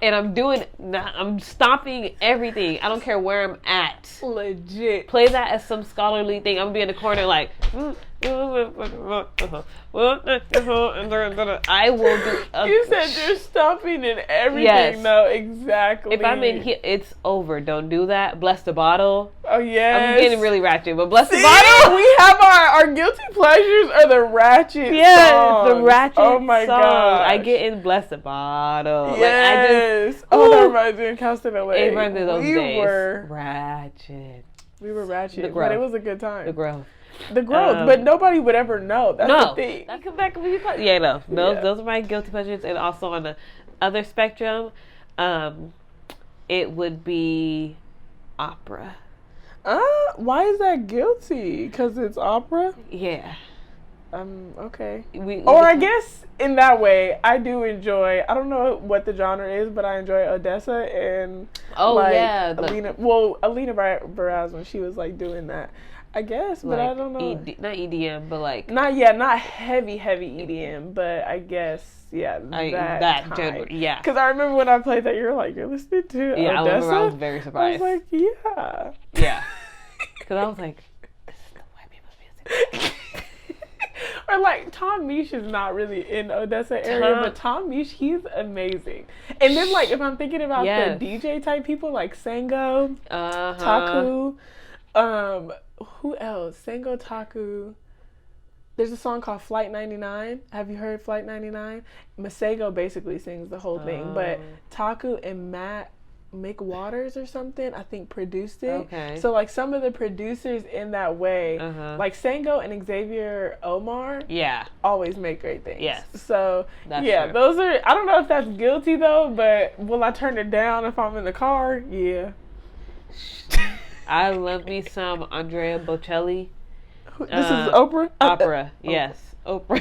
And I'm stopping everything. I don't care where I'm at. Legit. Play that as some scholarly thing. I'm gonna be in the corner like, I will do. You said you're stopping and everything. Yes. No, exactly. If I'm in here, it's over. Don't do that. Bless the Bottle. Oh, yes. I'm getting really ratchet, but Bless the Bottle. We have our guilty pleasures are the ratchet songs. The ratchet Oh, my God. I get in Bless the Bottle. Yes. That reminds me of Constant LA. It reminds me of those days. We were ratchet. But it was a good time. The growth. But nobody would ever know. That's the thing. I come back and be those are my guilty pleasures. And also on the other spectrum, it would be opera. Why is that guilty? Because it's opera? Yeah. Okay. I guess in that way, I do enjoy, I don't know what the genre is, but I enjoy Odessa and Alina Baraz when she was like doing that. I guess, but I don't know. Not EDM, but like... Not heavy EDM, but I guess, that genre. Yeah. Because I remember when I played that, you're listening to Odessa? I remember I was very surprised. I was like, yeah. Yeah. Because I was like, this is the white people's music. Or like Tom Misch is not really in Odessa area, but Tom Misch, he's amazing. And then like if I'm thinking about the DJ type people like Sango, Taku, who else? Sango, Taku. There's a song called Flight 99. Have you heard Flight 99? Masego basically sings the whole thing, but Taku and Mick Waters or something, I think, produced it. Okay. So, like, some of the producers in that way, like Sango and Xavier Omar, always make great things. Yes. So, that's true. those are, I don't know if that's guilty, though, but will I turn it down if I'm in the car? Yeah. I love me some Andrea Bocelli. This is Oprah? Opera, yes. Oprah.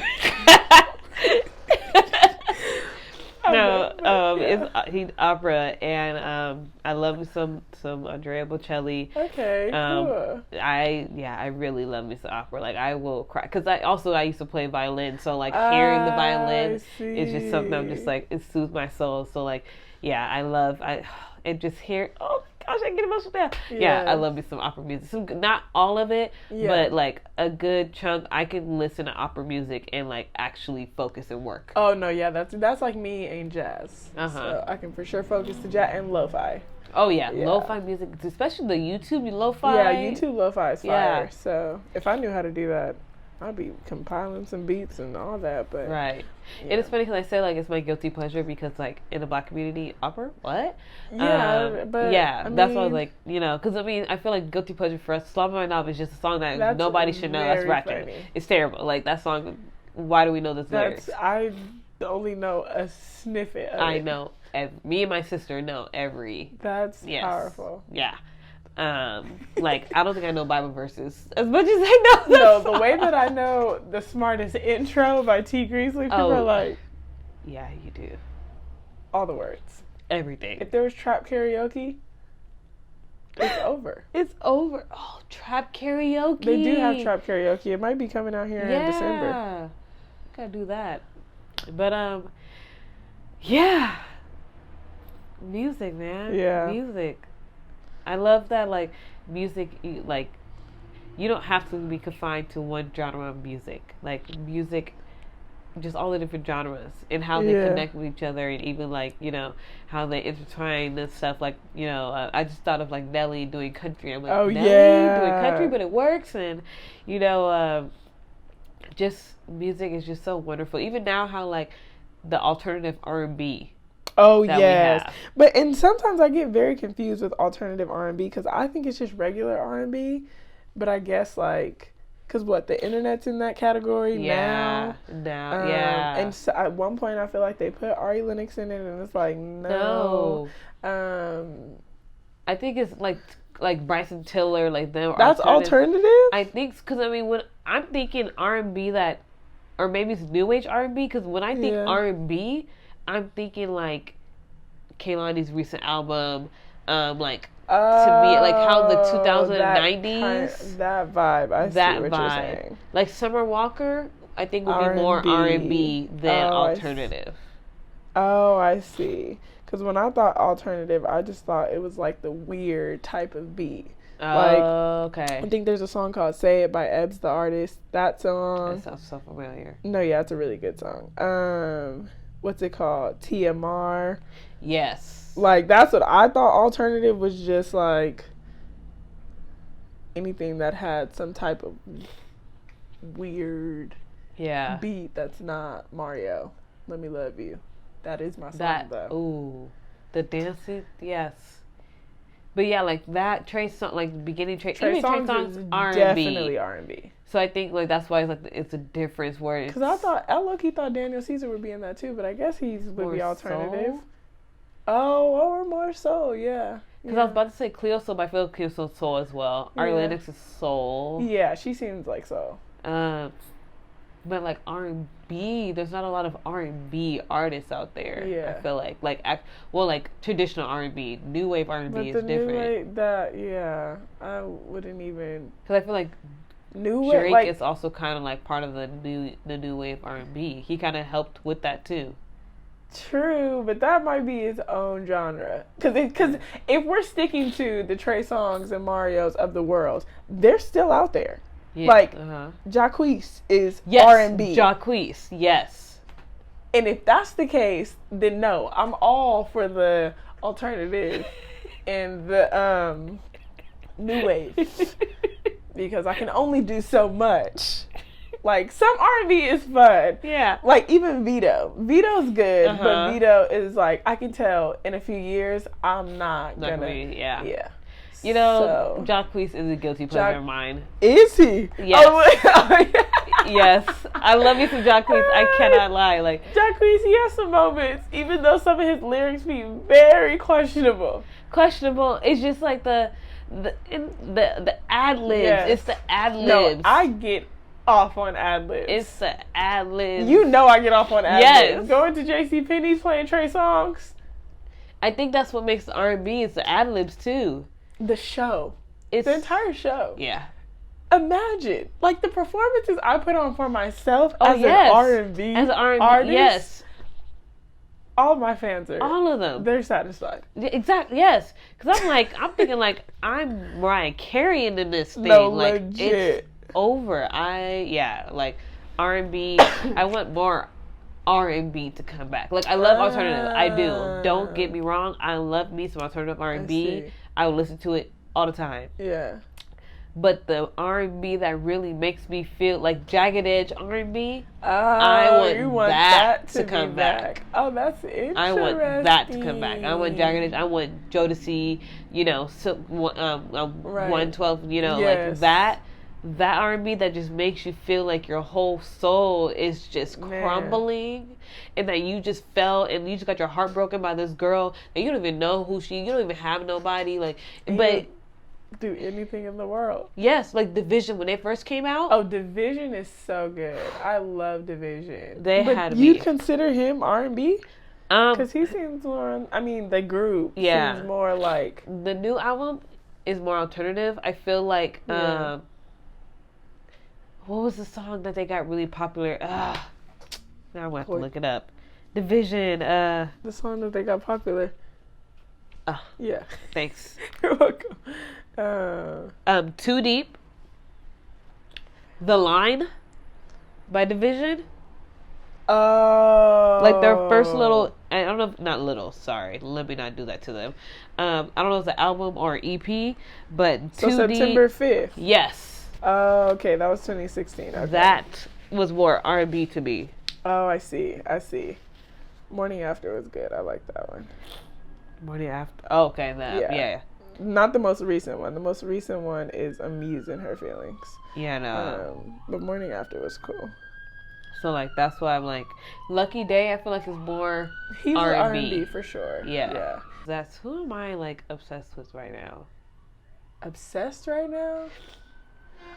No, he's opera, and I love me some Andrea Bocelli. Okay, cool. I really love me some opera. Like, I will cry because I used to play violin, so like hearing the violin is just something I'm just like, it soothes my soul. So like, and just hear, oh gosh, I get emotional now. Yeah, I love me some opera music. Not all of it, but like a good chunk. I can listen to opera music and like actually focus and work. Oh no, yeah, that's like me and jazz. So I can for sure focus to jazz and lo-fi. Oh yeah, lo-fi music, especially the YouTube lo-fi. Yeah, YouTube lo-fi is fire. So if I knew how to do that, I'd be compiling some beats and all that. But right. And it's funny because I say like it's my guilty pleasure because like in the Black community, opera, what? Yeah, but that's why I was like, because I mean I feel like guilty pleasure for us, Slava My Knob is just a song that nobody should know. That's ratchet. Funny. It's terrible. Like that song. Why do we know this lyrics? I only know a snippet of I it. know. Me and my sister know every. That's powerful. Yeah. Like I don't think I know Bible verses as much as I know. No, the way that I know the smartest intro by T. Greasley, people are like, yeah, you do. All the words, everything. If there was trap karaoke, it's over. It's over. Oh, trap karaoke. They do have trap karaoke. It might be coming out here in December. Yeah, gotta do that. But yeah, music, man. Yeah, music. I love that, like, music, like, you don't have to be confined to one genre of music. Like, music, just all the different genres and how they connect with each other and even, like, how they intertwine and stuff. Like, I just thought of, like, Nelly doing country. I'm like, Nelly doing country, but it works. And, just music is just so wonderful. Even now how, like, the alternative R&B. Oh yes, and sometimes I get very confused with alternative R&B because I think it's just regular R&B, but I guess like, cause the internet's in that category now. And so at one point I feel like they put Ari Lennox in it, and it's like no. I think it's like Bryson Tiller, like them. That's alternative. I think because I mean when I'm thinking R&B or maybe it's new age R&B, because when I think R&B. I'm thinking like Kehlani's recent album, to me, like how the 2090s. That vibe. I see what you're saying. Like Summer Walker, I think would be more R&B than alternative. I see. Because when I thought alternative, I just thought it was like the weird type of beat. Okay. I think there's a song called "Say It" by Ebbs the Artist. That song. That sounds so familiar. No, yeah, it's a really good song. What's it called? TMR. Yes. Like, that's what I thought alternative was, just like anything that had some type of weird beat that's not Mario. Let Me Love You. That is my song, though. Ooh. The dancing, yes. But yeah, like that Trey song, like beginning Trey Songz is R&B. Definitely R&B. So I think like that's why it's a difference where because I low-key thought Daniel Caesar would be in that too, but I guess he would be alternative. Soul? Oh, or more soul, yeah. Because I was about to say Cleo Soul, but I feel Cleo Soul's soul as well. Ari Lennox is soul. Yeah, she seems like soul. But like R&B, there's not a lot of R&B artists out there. Yeah. I feel like traditional R&B, new wave R&B is different. I wouldn't even. Because I feel like new Drake wave is also kind of like part of the new wave R&B. He kind of helped with that too. True, but that might be his own genre. Because if we're sticking to the Trey Songz and Marios of the world, they're still out there. Yeah. Like, Jacquees is R&B. Jacquees, yes. And if that's the case, then no, I'm all for the alternative and the new wave. Because I can only do so much. Like, some R&B is fun. Yeah. Like, even Vito's good, Uh-huh. but Vito is like, I can tell in a few years I'm not gonna. Yeah. You know, Jacquees is a guilty pleasure of mine. Is he? Yes. Oh, Yes. I love me some Jacquees. I cannot lie. Like, Jacquees, he has some moments, even though some of his lyrics be very questionable. It's just like the ad libs. Yes. It's the ad libs. No, I get off on ad libs. It's the ad libs. You know I get off on ad Yes. libs. Going to JCPenney's playing Trey songs. I think that's what makes the R&B. It's the ad libs too. The show. It's the entire show. Yeah. Imagine, like, the performances I put on for myself Oh, as yes. an R&B As an R&B artist. Yes. All of my fans are. All of them. They're satisfied. Exactly. Yes. Because I'm thinking like I'm Mariah carrying in this thing. No, like legit. it's over. Like R&B. I want more R&B to come back. Like, I love alternative. I do. Don't get me wrong. I love me some alternative R&B. I will listen to it all the time. Yeah. But the R&B that really makes me feel like Jagged Edge R&B, I want that to come back. Oh, that's interesting. I want that to come back. I want Jagged Edge. I want Jodeci, 112, Yes. like that R&B that just makes you feel like your whole soul is just crumbling, and that you just fell and you just got your heart broken by this girl and you don't even know you don't even have nobody, like, but do anything in the world. Yes, like Division when they first came out. Oh, Division is so good. I love Division. But you consider him R&B? Because he seems more. The group seems more like the new album is more alternative. I feel like what was the song that they got really popular? Now I'm gonna have to look it up. Division. The song that they got popular. Yeah. Thanks. You're welcome. Too Deep. The Line by Division. Oh. Like their first little, I don't know, not little, sorry. Let me not do that to them. I don't know if it's an album or EP, but so September 5th. Yes. Oh, okay. That was 2016. Okay. That was more R&B to me. Oh, I see. Morning After was good. I like that one. Morning After. Oh, okay. Yeah. Not the most recent one. The most recent one is Amuse in Her Feelings. Yeah, no. But Morning After was cool. So, like, that's why I'm like, Lucky Day, I feel like is more He's R&B. R&B for sure. Yeah. Who am I, like, obsessed with right now? Obsessed right now?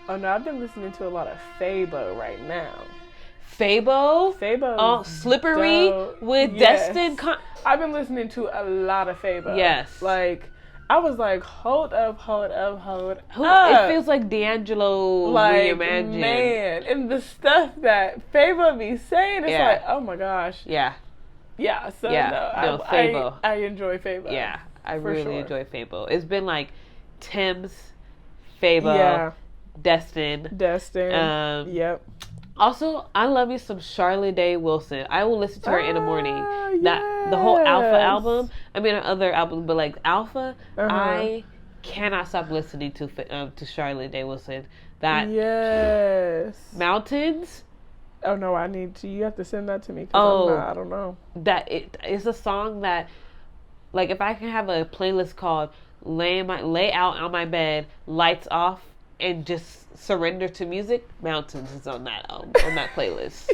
Oh, no, I've been listening to a lot of Fabo right now. Fabo? Oh, Slippery dope. with Yes. Destin. I've been listening to a lot of Fabo. Yes. Like, I was like, hold up. It feels like D'Angelo reimagined. Man, and the stuff that Fabo be saying, it's like, oh my gosh. Yeah. Yeah, so Fabo. I enjoy Fabo. Yeah, I really enjoy Fabo. It's been like Tim's, Fabo, Destin. Yep. Also, I love you some Charlotte Day Wilson. I will listen to her in the morning. The whole Alpha album. I mean, other albums, but like Alpha, I cannot stop listening to Charlotte Day Wilson. Mountains. Oh no, you have to send that to me. I don't know. It's a song that, like, if I can have a playlist called "Lay Out on My Bed, Lights Off, and Just Surrender to Music," Mountains is on that playlist.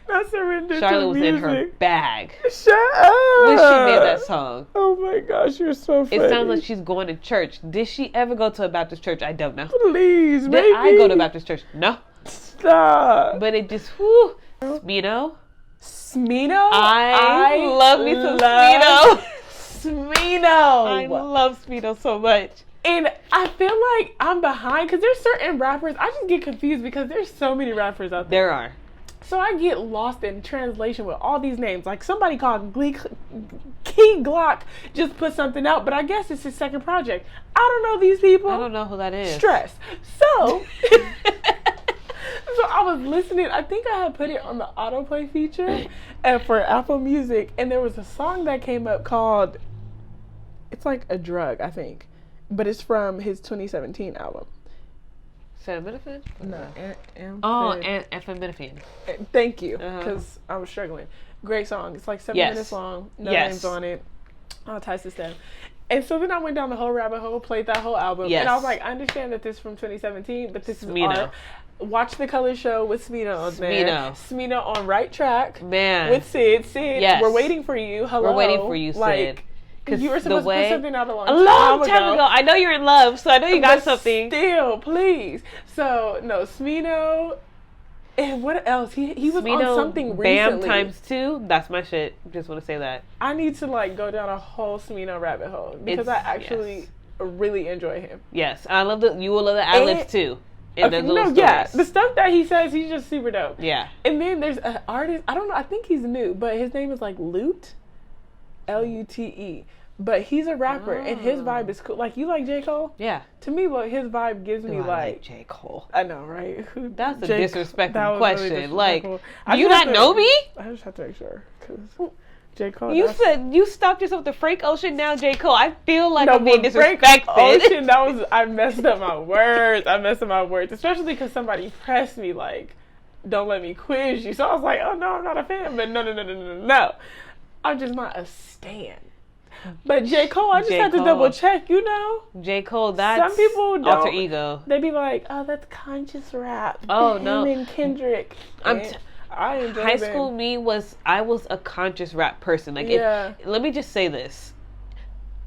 Not surrender Charlotte to was music. in her bag Shut up. when she made that song. Oh my gosh, you're so funny. It sounds like she's going to church. Did she ever go to a Baptist church? I don't know. Please, maybe. Did I go to a Baptist church? No. Stop. But it just, Smino. I love me some Smino. I Smino. love Smino so much. And I feel like I'm behind because there's certain rappers. I just get confused because there's so many rappers out there. There are. So I get lost in translation with all these names. Like somebody called Key Glock just put something out, but I guess it's his second project. I don't know these people. I don't know who that is. Stress. So I was listening. I think I had put it on the autoplay feature for Apple Music, and there was a song that came up called, it's like a drug, I think, but it's from his 2017 album. Acetaminophen? No, amphetamine. Thank you, because I was struggling. Great song. It's like 7 minutes long. No names on it. All types of stuff. And so then I went down the whole rabbit hole, played that whole album, and I was like, I understand that this is from 2017, but this is art. Watch the Color Show with Smino on there. Smino on Right Track. Man. With Sid. Sid, we're waiting for you. Hello. We're waiting for you, Sid. Like, you were supposed to put something out a long time ago. I know you're in love, so I know you got something. Still, please. So, no, Smino. And what else? He was Smino, on something Bam recently. ×2. That's my shit. Just want to say that. I need to like go down a whole Smino rabbit hole because I actually really enjoy him. Yes, I love you will love the ad-libs too. The stuff that he says, he's just super dope. Yeah. And then there's an artist, I don't know, I think he's new, but his name is like Lute, Lute. But he's a rapper, and his vibe is cool. Like, you like J. Cole? Yeah. To me, look, his vibe gives me like J. Cole. I know, right? That's a disrespectful question. Really like, do you not know me? I just have to make sure, because J. Cole. You said you stopped yourself with the Frank Ocean. Now J. Cole. I feel like I'm being disrespected. Frank Ocean, I messed up my words. Especially because somebody pressed me like, "Don't let me quiz you." So I was like, "Oh no, I'm not a fan." But no. I'm just not a stan. But J. Cole, I just had to double check, you know? J. Cole, that's some people don't. Alter ego. They be like, "Oh, that's conscious rap." Oh, no. Him and Kendrick. I enjoy High school me was a conscious rap person. Like, let me just say this.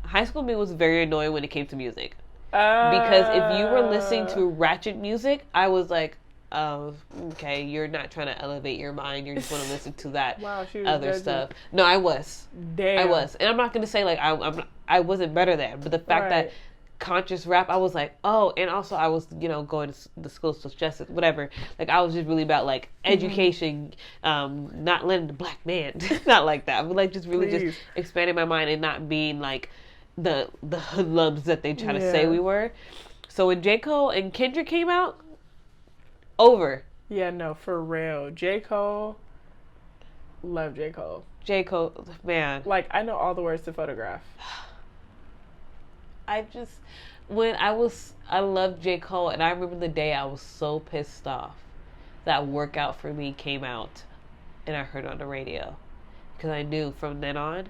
High school me was very annoying when it came to music. Because if you were listening to ratchet music, I was like, oh, okay, you're not trying to elevate your mind. You just want to listen to that other stuff. No, I was. Damn. I was. And I'm not going to say, like, I wasn't better than. But the fact that conscious rap, I was like, oh, and also I was, going to the schools to justice, whatever. Like, I was just really about, like, education, not letting the black man, not like that, but, like, just really just expanding my mind and not being, like, the hoodlums that they try to say we were. So when J. Cole and Kendrick came out, over. Yeah, no, for real. J. Cole, love J. Cole. J. Cole, man. Like, I know all the words to Photograph. I loved J. Cole, and I remember the day I was so pissed off that Workout for Me came out, and I heard it on the radio, because I knew from then on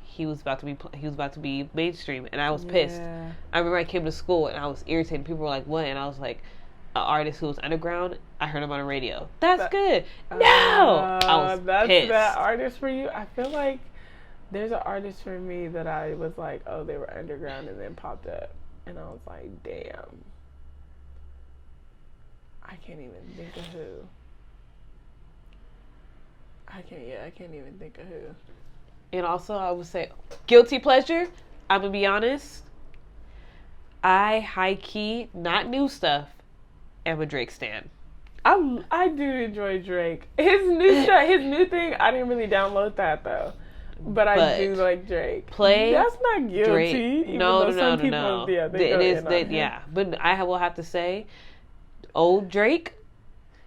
he was about to be mainstream, and I was pissed. I remember I came to school and I was irritated. People were like, "What?" And I was like, "An artist who was underground, I heard him on the radio. That's good." No, I was pissed. That artist for you. I feel like there's an artist for me that I was like, oh, they were underground and then popped up, and I was like, damn, I can't even think of who. I can't even think of who. And also, I would say, guilty pleasure. I'm gonna be honest. I high key, not new stuff, am a Drake stan. I do enjoy Drake. His new stuff, his new thing. I didn't really download that though, but I do like Drake. That's not guilty. Drake. No. Yeah, but I will have to say, old Drake.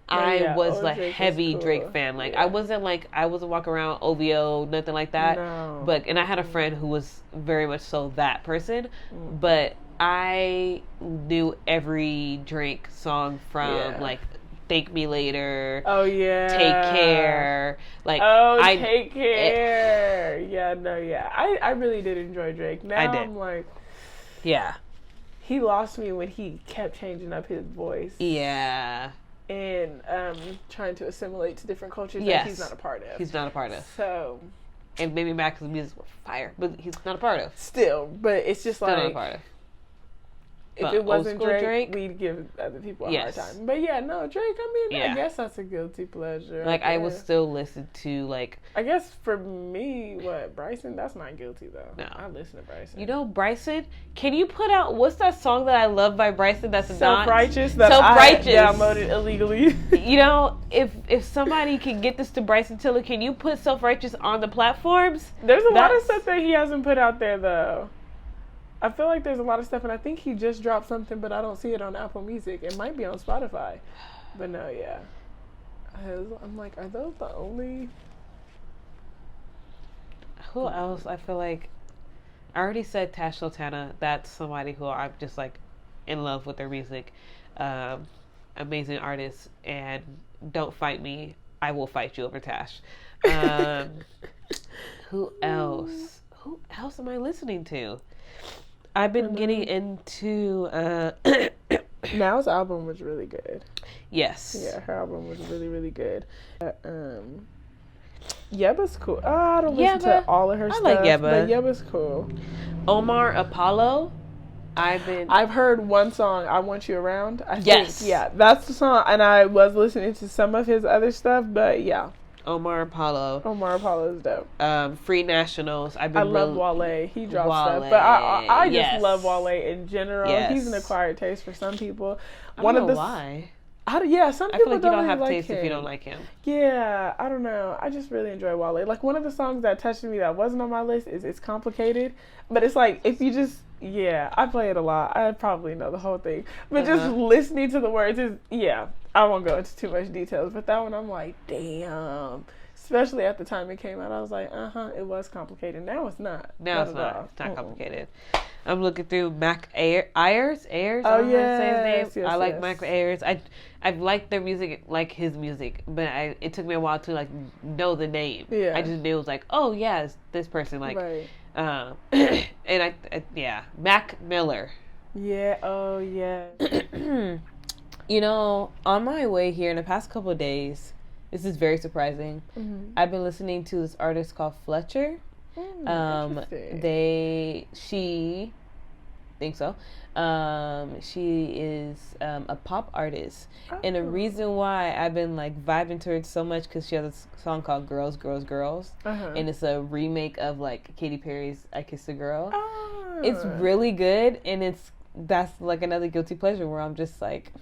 I was a heavy Drake fan. Like I wasn't walking around OVO, nothing like that. No. And I had a friend who was very much so that person. But I knew every Drake song from like Thank Me Later. Oh yeah. Take Care. Like Take Care. I really did enjoy Drake. Now I'm like, he lost me when he kept changing up his voice. Yeah. And trying to assimilate to different cultures that he's not a part of. So, and maybe Max's music were fire, but he's not a part of. Still, but it's just not a part of. If it wasn't Drake, we'd give other people a hard time. But Drake, I mean, I guess that's a guilty pleasure. Like, I would still listen to, like... I guess for me, Bryson, that's not guilty, though. No. I listen to Bryson. You know, Bryson, can you put out... What's that song that I love by Bryson that's Self-Righteous? I downloaded illegally. You know, if somebody can get this to Bryson Tiller, can you put Self-Righteous on the platforms? There's a lot of stuff that he hasn't put out there, though. I feel like there's a lot of stuff, and I think he just dropped something, but I don't see it on Apple Music. It might be on Spotify. But no, I'm like, are those the only... Who else? I feel like... I already said Tash Sultana. That's somebody who I'm just, like, in love with their music. amazing artists, and don't fight me. I will fight you over Tash. Who else? Who else am I listening to? I've been getting into Now's album was really good. Yes. Yeah, her album was really, really good. Yeba's cool. I don't listen to all of her stuff. I like Yeba. But Yeba's cool. Omar Apollo. I've heard one song, I Want You Around. I Yes. think, yeah, that's the song. And I was listening to some of his other stuff, but yeah. Omar Apollo is dope. Free Nationals. I love Wale. He drops stuff, but I just love Wale in general. Yes. He's an acquired taste for some people. I don't know why. Some people I feel like you don't have like taste him. if you don't like him. Yeah, I don't know. I just really enjoy Wale. Like, one of the songs that touched me that wasn't on my list is It's Complicated. But it's like, if you just, I play it a lot. I probably know the whole thing. But just listening to the words is, I won't go into too much details. But that one, I'm like, damn. Especially at the time it came out, I was like, it was complicated. Now it's not. Now it's not. It's not complicated. I'm looking through Mac Ayers. Oh, yeah. Say his name. Yes, I like Mac Ayers. I've liked their music, like his music, but it took me a while to like know the name. Yeah. I just knew it was like, oh yeah, it's this person. Like, right. And Mac Miller. Yeah. Oh yeah. You know, on my way here in the past couple of days, this is very surprising. Mm-hmm. I've been listening to this artist called Fletcher. She think so. She is a pop artist, and the reason why I've been like vibing to her so much because she has a song called "Girls, Girls, Girls," and it's a remake of like Katy Perry's "I Kissed a Girl." It's really good, and that's like another guilty pleasure where I'm just like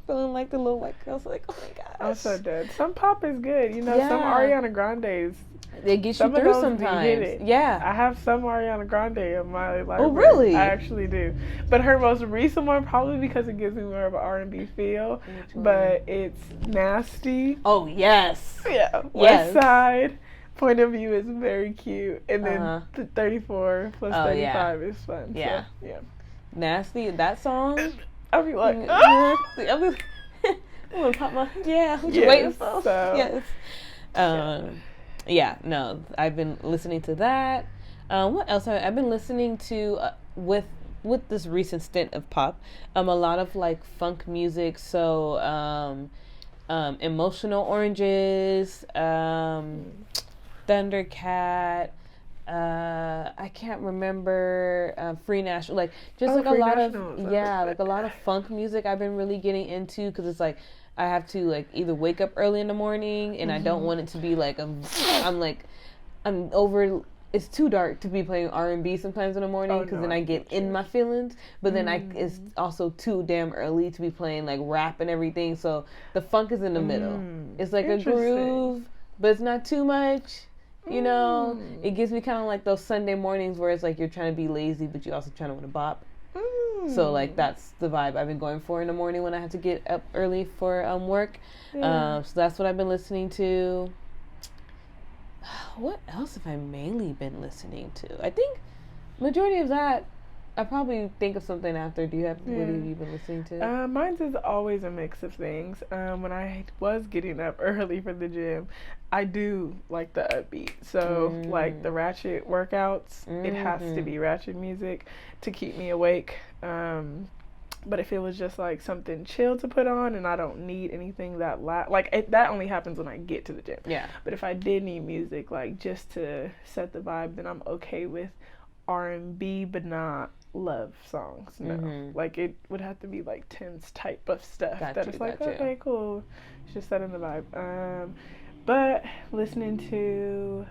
feeling like the little white girls, like, oh my gosh. I'm so dead. Some pop is good, some Ariana Grande's. They get you through sometimes. Yeah. I have some Ariana Grande in my library. Oh, really? I actually do. But her most recent one, probably because it gives me more of an R&B feel, but it's Nasty. Oh, yes. Yeah. West Side. Point of View is very cute. And then the 34 plus 35 is fun. Yeah. So, yeah. Nasty, that song. I'll be like, I'm gonna pop my, what you waiting for? So, yes. No, I've been listening to that. What else? I've been listening to with this recent stint of pop, a lot of like funk music. So, Emotional Oranges, Thundercat. I can't remember Free National, like just like a lot of like a lot of funk music I've been really getting into because it's like I have to like either wake up early in the morning and I don't want it to be like it's too dark to be playing R&B sometimes in the morning because then I get in my feelings, but then it's also too damn early to be playing like rap and everything, so the funk is in the middle. It's like a groove, but it's not too much. It gives me kind of like those Sunday mornings where it's like you're trying to be lazy, but you also trying to want to bop. So like that's the vibe I've been going for in the morning when I have to get up early for work. So that's what I've been listening to. What else have I mainly been listening to? I think majority of that. I probably think of something after. What have you been listening to? Mine's is always a mix of things. When I was getting up early for the gym, I do like the upbeat. So like the ratchet workouts, it has to be ratchet music to keep me awake. But if it was just like something chill to put on and I don't need anything that that only happens when I get to the gym. Yeah. But if I did need music like just to set the vibe, then I'm okay with R&B, but not love songs. No. Like it would have to be like tense type of stuff. Okay, cool. It's just setting the vibe. But listening to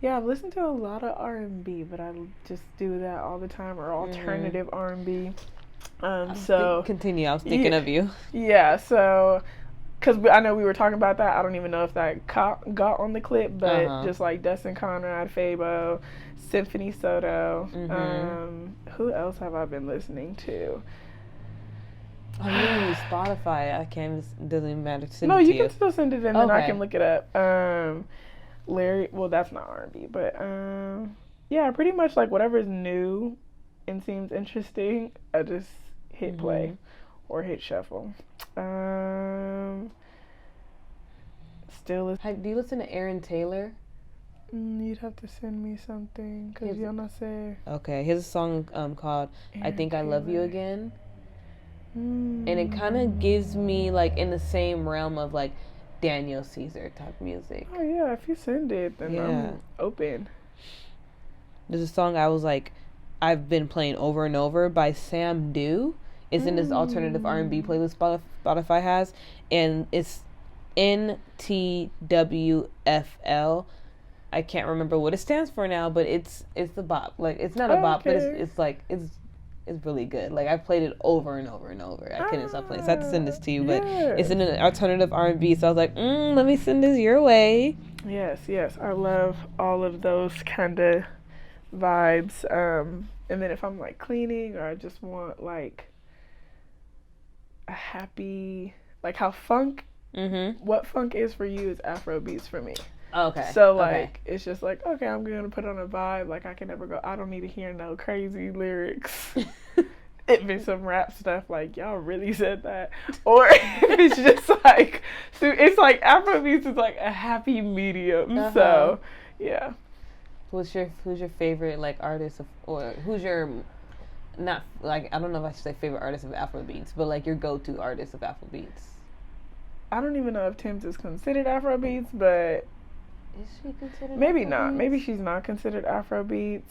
I've listened to a lot of R&B, but I just do that all the time, or alternative R&B. Continue. I was thinking of you. Yeah, so because I know we were talking about that. I don't even know if that got on the clip, but just like Dustin Conrad, Fabo, Symphony Soto. Who else have I been listening to? Oh, you use Spotify. I can't. It doesn't even matter. No, you can still send it in, and I can look it up. Larry. Well, that's not R&B, but pretty much like whatever's new and seems interesting, I just hit play. or hit shuffle. Still, Do you listen to Aaron Taylor? you'd have to send me something because yo no sé. Okay, here's a song called "I Think I Love You Again," and it kind of gives me like in the same realm of like Daniel Caesar type music. Oh yeah, if you send it, then I'm open. There's a song I've been playing over and over by Sam Dew. It's in this alternative R&B playlist Spotify has, and it's NTWFL. I can't remember what it stands for now, but it's the bop. Like it's not a bop, but it's really good. Like I played it over and over and over. I couldn't stop playing. So I have to send this to you, but it's in an alternative R&B. So I was like, let me send this your way. Yes. I love all of those kind of vibes. And then if I'm like cleaning or I just want like a happy, like how funk, what funk is for you is Afro beats for me. Okay. So like it's just like, okay, I'm gonna put on a vibe. Like I can never go, I don't need to hear no crazy lyrics. If it's some rap stuff, like y'all really said that, or if it's just like, so it's like Afrobeats is like a happy medium. So yeah. Who's your favorite like artist or who's your, not like, I don't know if I should say favorite artist of Afrobeats, but like your go-to artist of Afrobeats? I don't even know if Tim's is considered Afrobeats, but is she considered? Maybe Afrobeats? not. Maybe she's not considered Afrobeats.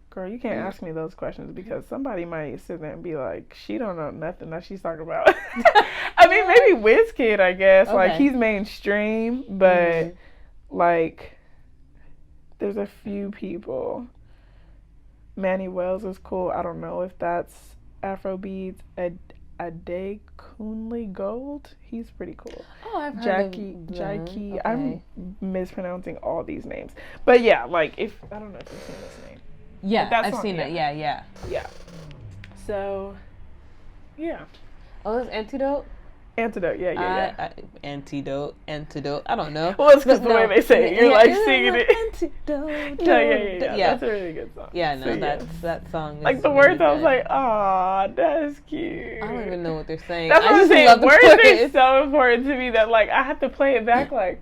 Girl, you can't ask me those questions because somebody might sit there and be like, she don't know nothing that she's talking about. I mean, maybe WizKid, I guess. Like, he's mainstream, but, like, there's a few people. Manny Wells is cool. I don't know if that's Afrobeats. Ade Kunle Gold, he's pretty cool. Oh, I've heard Jackie. Okay. I'm mispronouncing all these names, but yeah, like if I don't know if you've seen this name. Yeah, I've seen it. Yeah. So, yeah. Oh, that's Antidote. Antidote, yeah. Antidote. I don't know. Well, it's because the way they say it. You're like singing it. Antidote. Yeah. That's a really good song. Yeah, no, so, that song is like the really words, I was like, aw, that's cute. I don't even know what they're saying. That's what I'm saying. Words are so important to me that like I have to play it back like,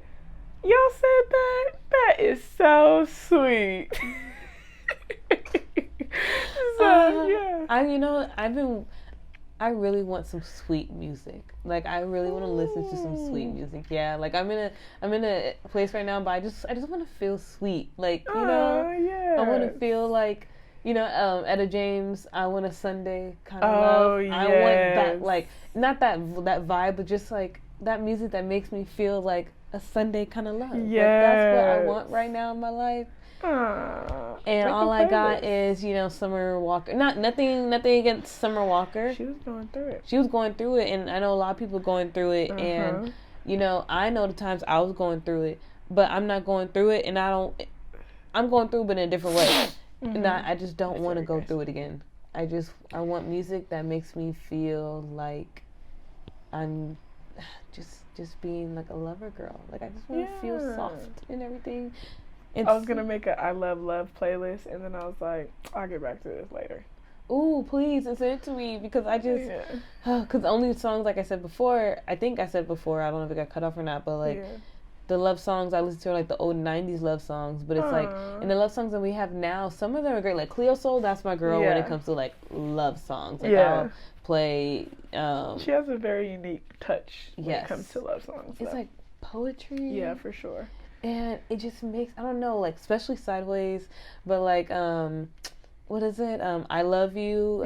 y'all said that? That is so sweet. So, yeah. I really want some sweet music. Like I really want to listen to some sweet music. Yeah, like I'm in a place right now, but I just want to feel sweet. Like I want to feel like Etta James. I want a Sunday kind of love. Yes. I want that, like not that vibe, but just like that music that makes me feel like a Sunday kind of love. Yeah, like, that's what I want right now in my life. And all I got is, Summer Walker. Nothing against Summer Walker. She was going through it. And I know a lot of people going through it. And, I know the times I was going through it, but I'm not going through it, and I'm going through it, but in a different way. And I just don't want to go through it again. I want music that makes me feel like I'm just being like a lover girl. Like I just want to feel soft and everything. I was going to make a I Love Love playlist, and then I was like, I'll get back to this later. Ooh, please, send it to me, because I just, because only songs, like I think I said before, I don't know if it got cut off or not, but like, the love songs I listen to are like the old 90s love songs, but it's like, and the love songs that we have now, some of them are great, like Cleo Soul, that's my girl when it comes to like love songs. Like I'll play, she has a very unique touch when it comes to love songs. It's like poetry. Yeah, for sure. And it just makes, I don't know, like, especially Sideways, but like, what is it? I Love You.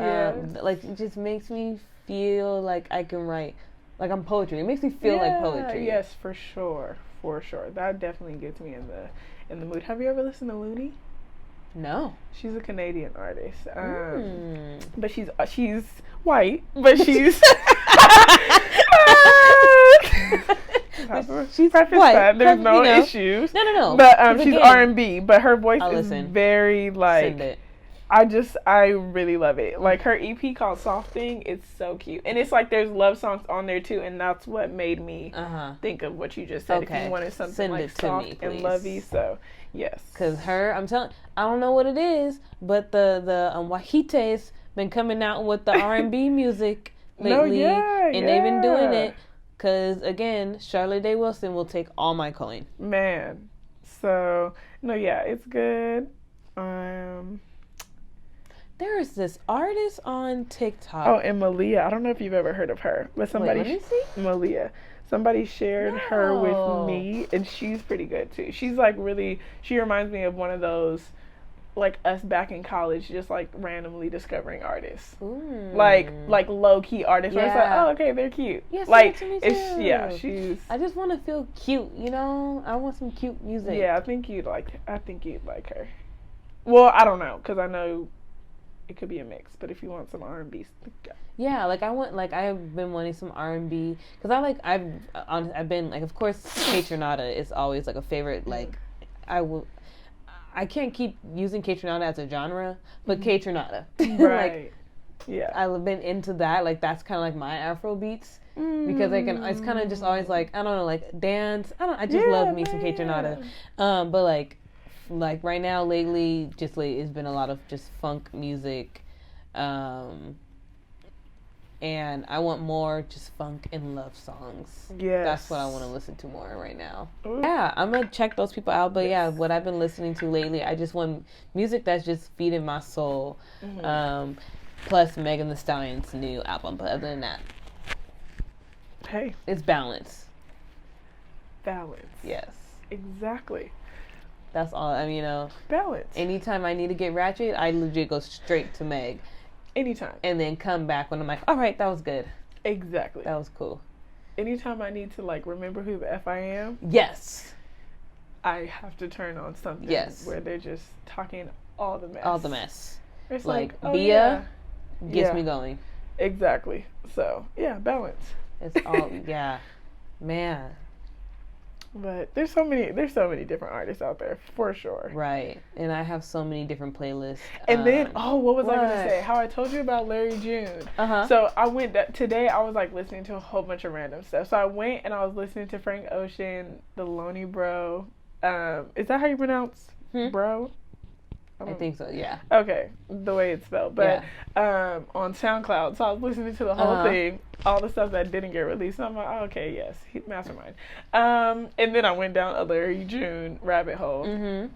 Like, it just makes me feel like I can write, like I'm poetry. It makes me feel like poetry. Yes, for sure. That definitely gets me in the mood. Have you ever listened to Looney? No. She's a Canadian artist. But she's white, but she's she's white. There's no issues. No. But she's R&B, but her voice is very like. Send it. I really love it. Like her EP called Soft Thing, it's so cute. And it's like there's love songs on there too, and that's what made me think of what you just said. Okay. If you wanted something Send like it to soft me, and lovey. So Yes. Cause I'm telling, I don't know what it is, but the Wahites been coming out with the R&B music lately, and they've been doing it. Cause again, Charlotte Day Wilson will take all my coin. Man, so no, yeah, it's good. There is this artist on TikTok. Oh, and Malia. I don't know if you've ever heard of her, but somebody. Wait, let me see. Malia. Somebody shared her with me, and she's pretty good too. She's like really. She reminds me of one of those, like us back in college, just like randomly discovering artists. Like low key artists. Where it's like, oh, okay, they're cute. Yes, like to me it's too. yeah, she's. I just want to feel cute, you know. I want some cute music. Yeah, I think you'd like her. Well, I don't know, cause I know it could be a mix, but if you want some R&B, yeah, like I've been wanting some R&B, because I've been like, of course, Kaytranada is always like a favorite. Like I can't keep using Kaytranada as a genre, but Kaytranada, right? Like, yeah, I've been into that. Like that's kind of like my Afro beats, because it's kind of just always like, I don't know, like dance. I just love me some Kaytranada, but like right now lately it's been a lot of just funk music, and I want more just funk and love songs. Yeah, that's what I want to listen to more right now. Ooh. Yeah, I'm gonna check those people out, but yeah, what I've been listening to lately, I just want music that's just feeding my soul. Plus Megan Thee Stallion's new album, but other than that, hey, it's balance. Yes, exactly. That's all. I mean, you know, balance. Anytime I need to get ratchet, I legit go straight to Meg. Anytime. And then come back when I'm like, all right, that was good. Exactly. That was cool. Anytime I need to like remember who the F I am. Yes. I have to turn on something. Yes. Where they're just talking all the mess. All the mess. It's like oh, Bia gets me going. Exactly. So yeah, balance. It's all man. But there's so many different artists out there for sure. Right. And I have so many different playlists. And then what was I gonna say? How I told you about Larry June. So I went today. I was like listening to a whole bunch of random stuff. So I went and I was listening to Frank Ocean, the Lonely Bro. Is that how you pronounce bro? I think so, yeah. Okay, the way it's spelled. But on SoundCloud, so I was listening to the whole thing, all the stuff that didn't get released. And I'm like, oh, okay, yes, mastermind. And then I went down a Larry June rabbit hole.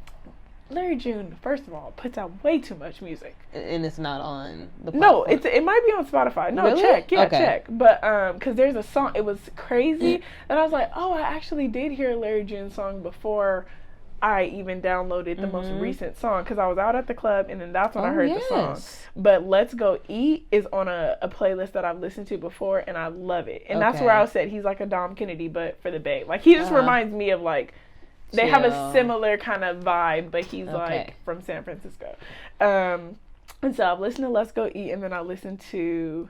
Larry June, first of all, puts out way too much music. And it's not on the platform? No, it might be on Spotify. No, really? Check. Yeah, okay. Check. But, because there's a song, it was crazy. And I was like, oh, I actually did hear a Larry June song before I even downloaded the most recent song, because I was out at the club and then that's when I heard the song. But Let's Go Eat is on a playlist that I've listened to before and I love it. And that's where I said he's like a Dom Kennedy, but for the Bay. Like he just reminds me of like, they have a similar kind of vibe, but he's like from San Francisco. And so I've listened to Let's Go Eat, and then I listened to,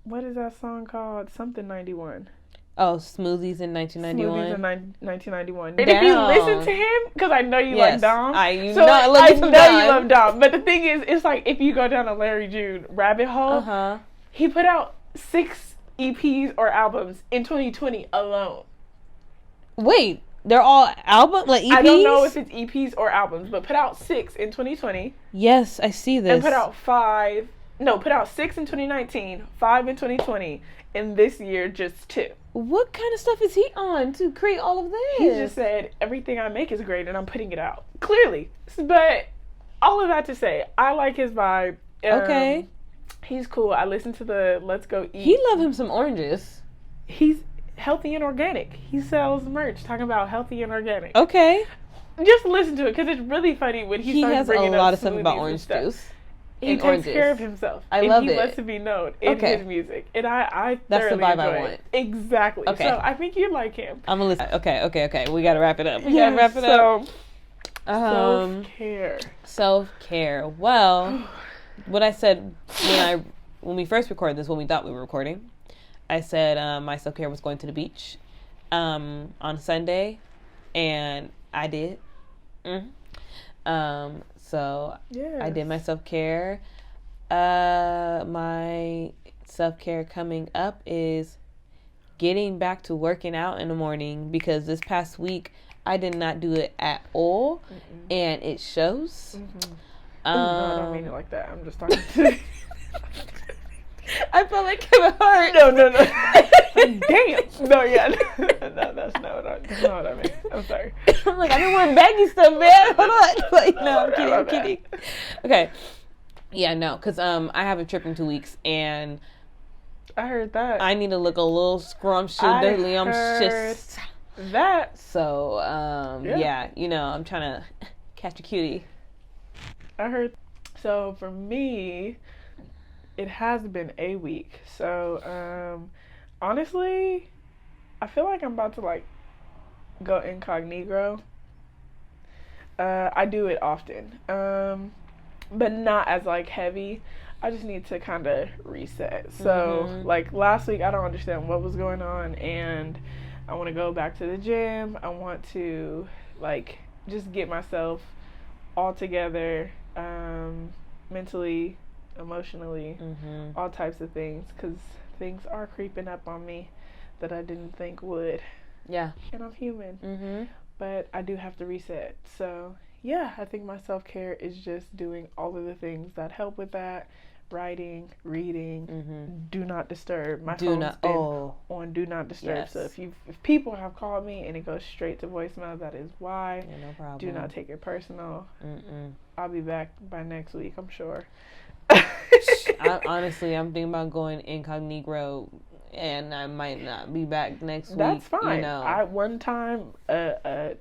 what is that song called? Something 91. Oh, Smoothies in 1991. Smoothies in 1991. And if you listen to him, because I know you like Dom. I know you love Dom. But the thing is, it's like if you go down a Larry June rabbit hole, he put out 6 EPs or albums in 2020 alone. Wait, they're all album like EPs? I don't know if it's EPs or albums, but put out 6 in 2020. Yes, I see this. And put out 6 in 2019, 5 in 2020, and this year just 2. What kind of stuff is he on to create all of this? He just said, everything I make is great and I'm putting it out. Clearly. But all of that to say, I like his vibe. Okay. He's cool. I listened to the Let's Go Eat. He love him some oranges. He's healthy and organic. He sells merch talking about healthy and organic. Okay. Just listen to it because it's really funny when he starts bringing up a lot of stuff about orange juice. He takes care of himself. I love it. He lets it be known in his music. And I that's the vibe I want. It. Exactly. Okay. So I think you like him. I'm going to listen. Okay. We got to wrap it up. Self-care. Well, what I said when we first recorded this, when we thought we were recording, I said my self-care was going to the beach on Sunday, and I did. So I did my self-care. My self-care coming up is getting back to working out in the morning, because this past week I did not do it at all, and it shows. No, I don't mean it like that. I'm just talking to. I felt like Kevin Hart. No. Damn. No, yeah. No, that's not what I meant. I'm sorry. I'm like, I didn't want baggy stuff, man. Hold on. Like, no, I'm kidding. Okay. Yeah, no, because I have a trip in 2 weeks, and I heard that. I need to look a little scrumptious. That. So, yeah, I'm trying to catch a cutie. I heard. So for me, it has been a week. So, honestly, I feel like I'm about to like go incognito. I do it often, but not as like heavy. I just need to kind of reset. So, like last week, I don't understand what was going on, and I want to go back to the gym. I want to like just get myself all together, mentally, emotionally, all types of things, because things are creeping up on me that I didn't think would. Yeah. And I'm human. But I do have to reset. So, yeah, I think my self-care is just doing all of the things that help with that. Writing, reading, do not disturb. My phone's been on do not disturb. Yes. So if people have called me and it goes straight to voicemail, that is why. Yeah, no problem. Do not take it personal. I'll be back by next week, I'm sure. Honestly, I'm thinking about going incognito, and I might not be back next week. That's fine. I one time a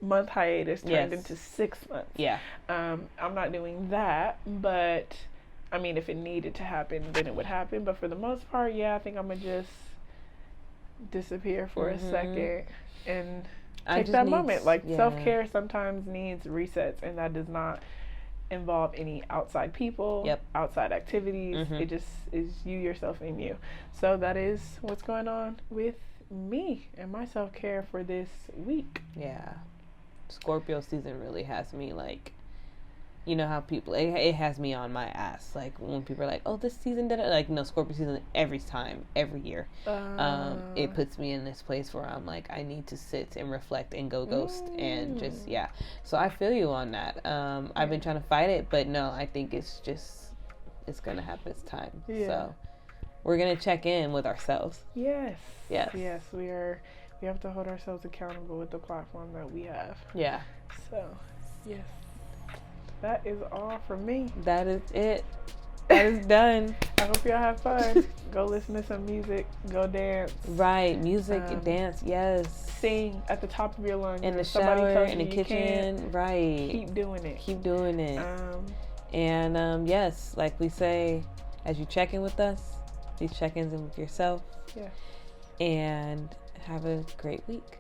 month hiatus turned into 6 months. Yeah. I'm not doing that, but I mean, if it needed to happen, then it would happen. But for the most part, yeah, I think I'm gonna just disappear for a second and take that moment. Like self-care sometimes needs resets, and that does not involve any outside people, outside activities. It just is you, yourself, and you. So that is what's going on with me and my self-care for this week. Yeah. Scorpio season really has me like, you know how people, it has me on my ass. Like when people are like, oh, this season did it. Like, no, Scorpio season every time, every year. It puts me in this place where I'm like, I need to sit and reflect and go ghost and just, yeah. So I feel you on that. I've been trying to fight it, but no, I think it's going to happen. It's time. Yeah. So we're going to check in with ourselves. Yes. We have to hold ourselves accountable with the platform that we have. Yeah. So, yes. That is all from me. That is it. That is done. I hope y'all have fun. Go listen to some music. Go dance. Right. Music, dance, yes. Sing at the top of your lungs. In the shower, in the kitchen. Right. Keep doing it. Keep doing it. And yes, like we say, as you check in with us, these check-ins in with yourself. Yeah. And have a great week.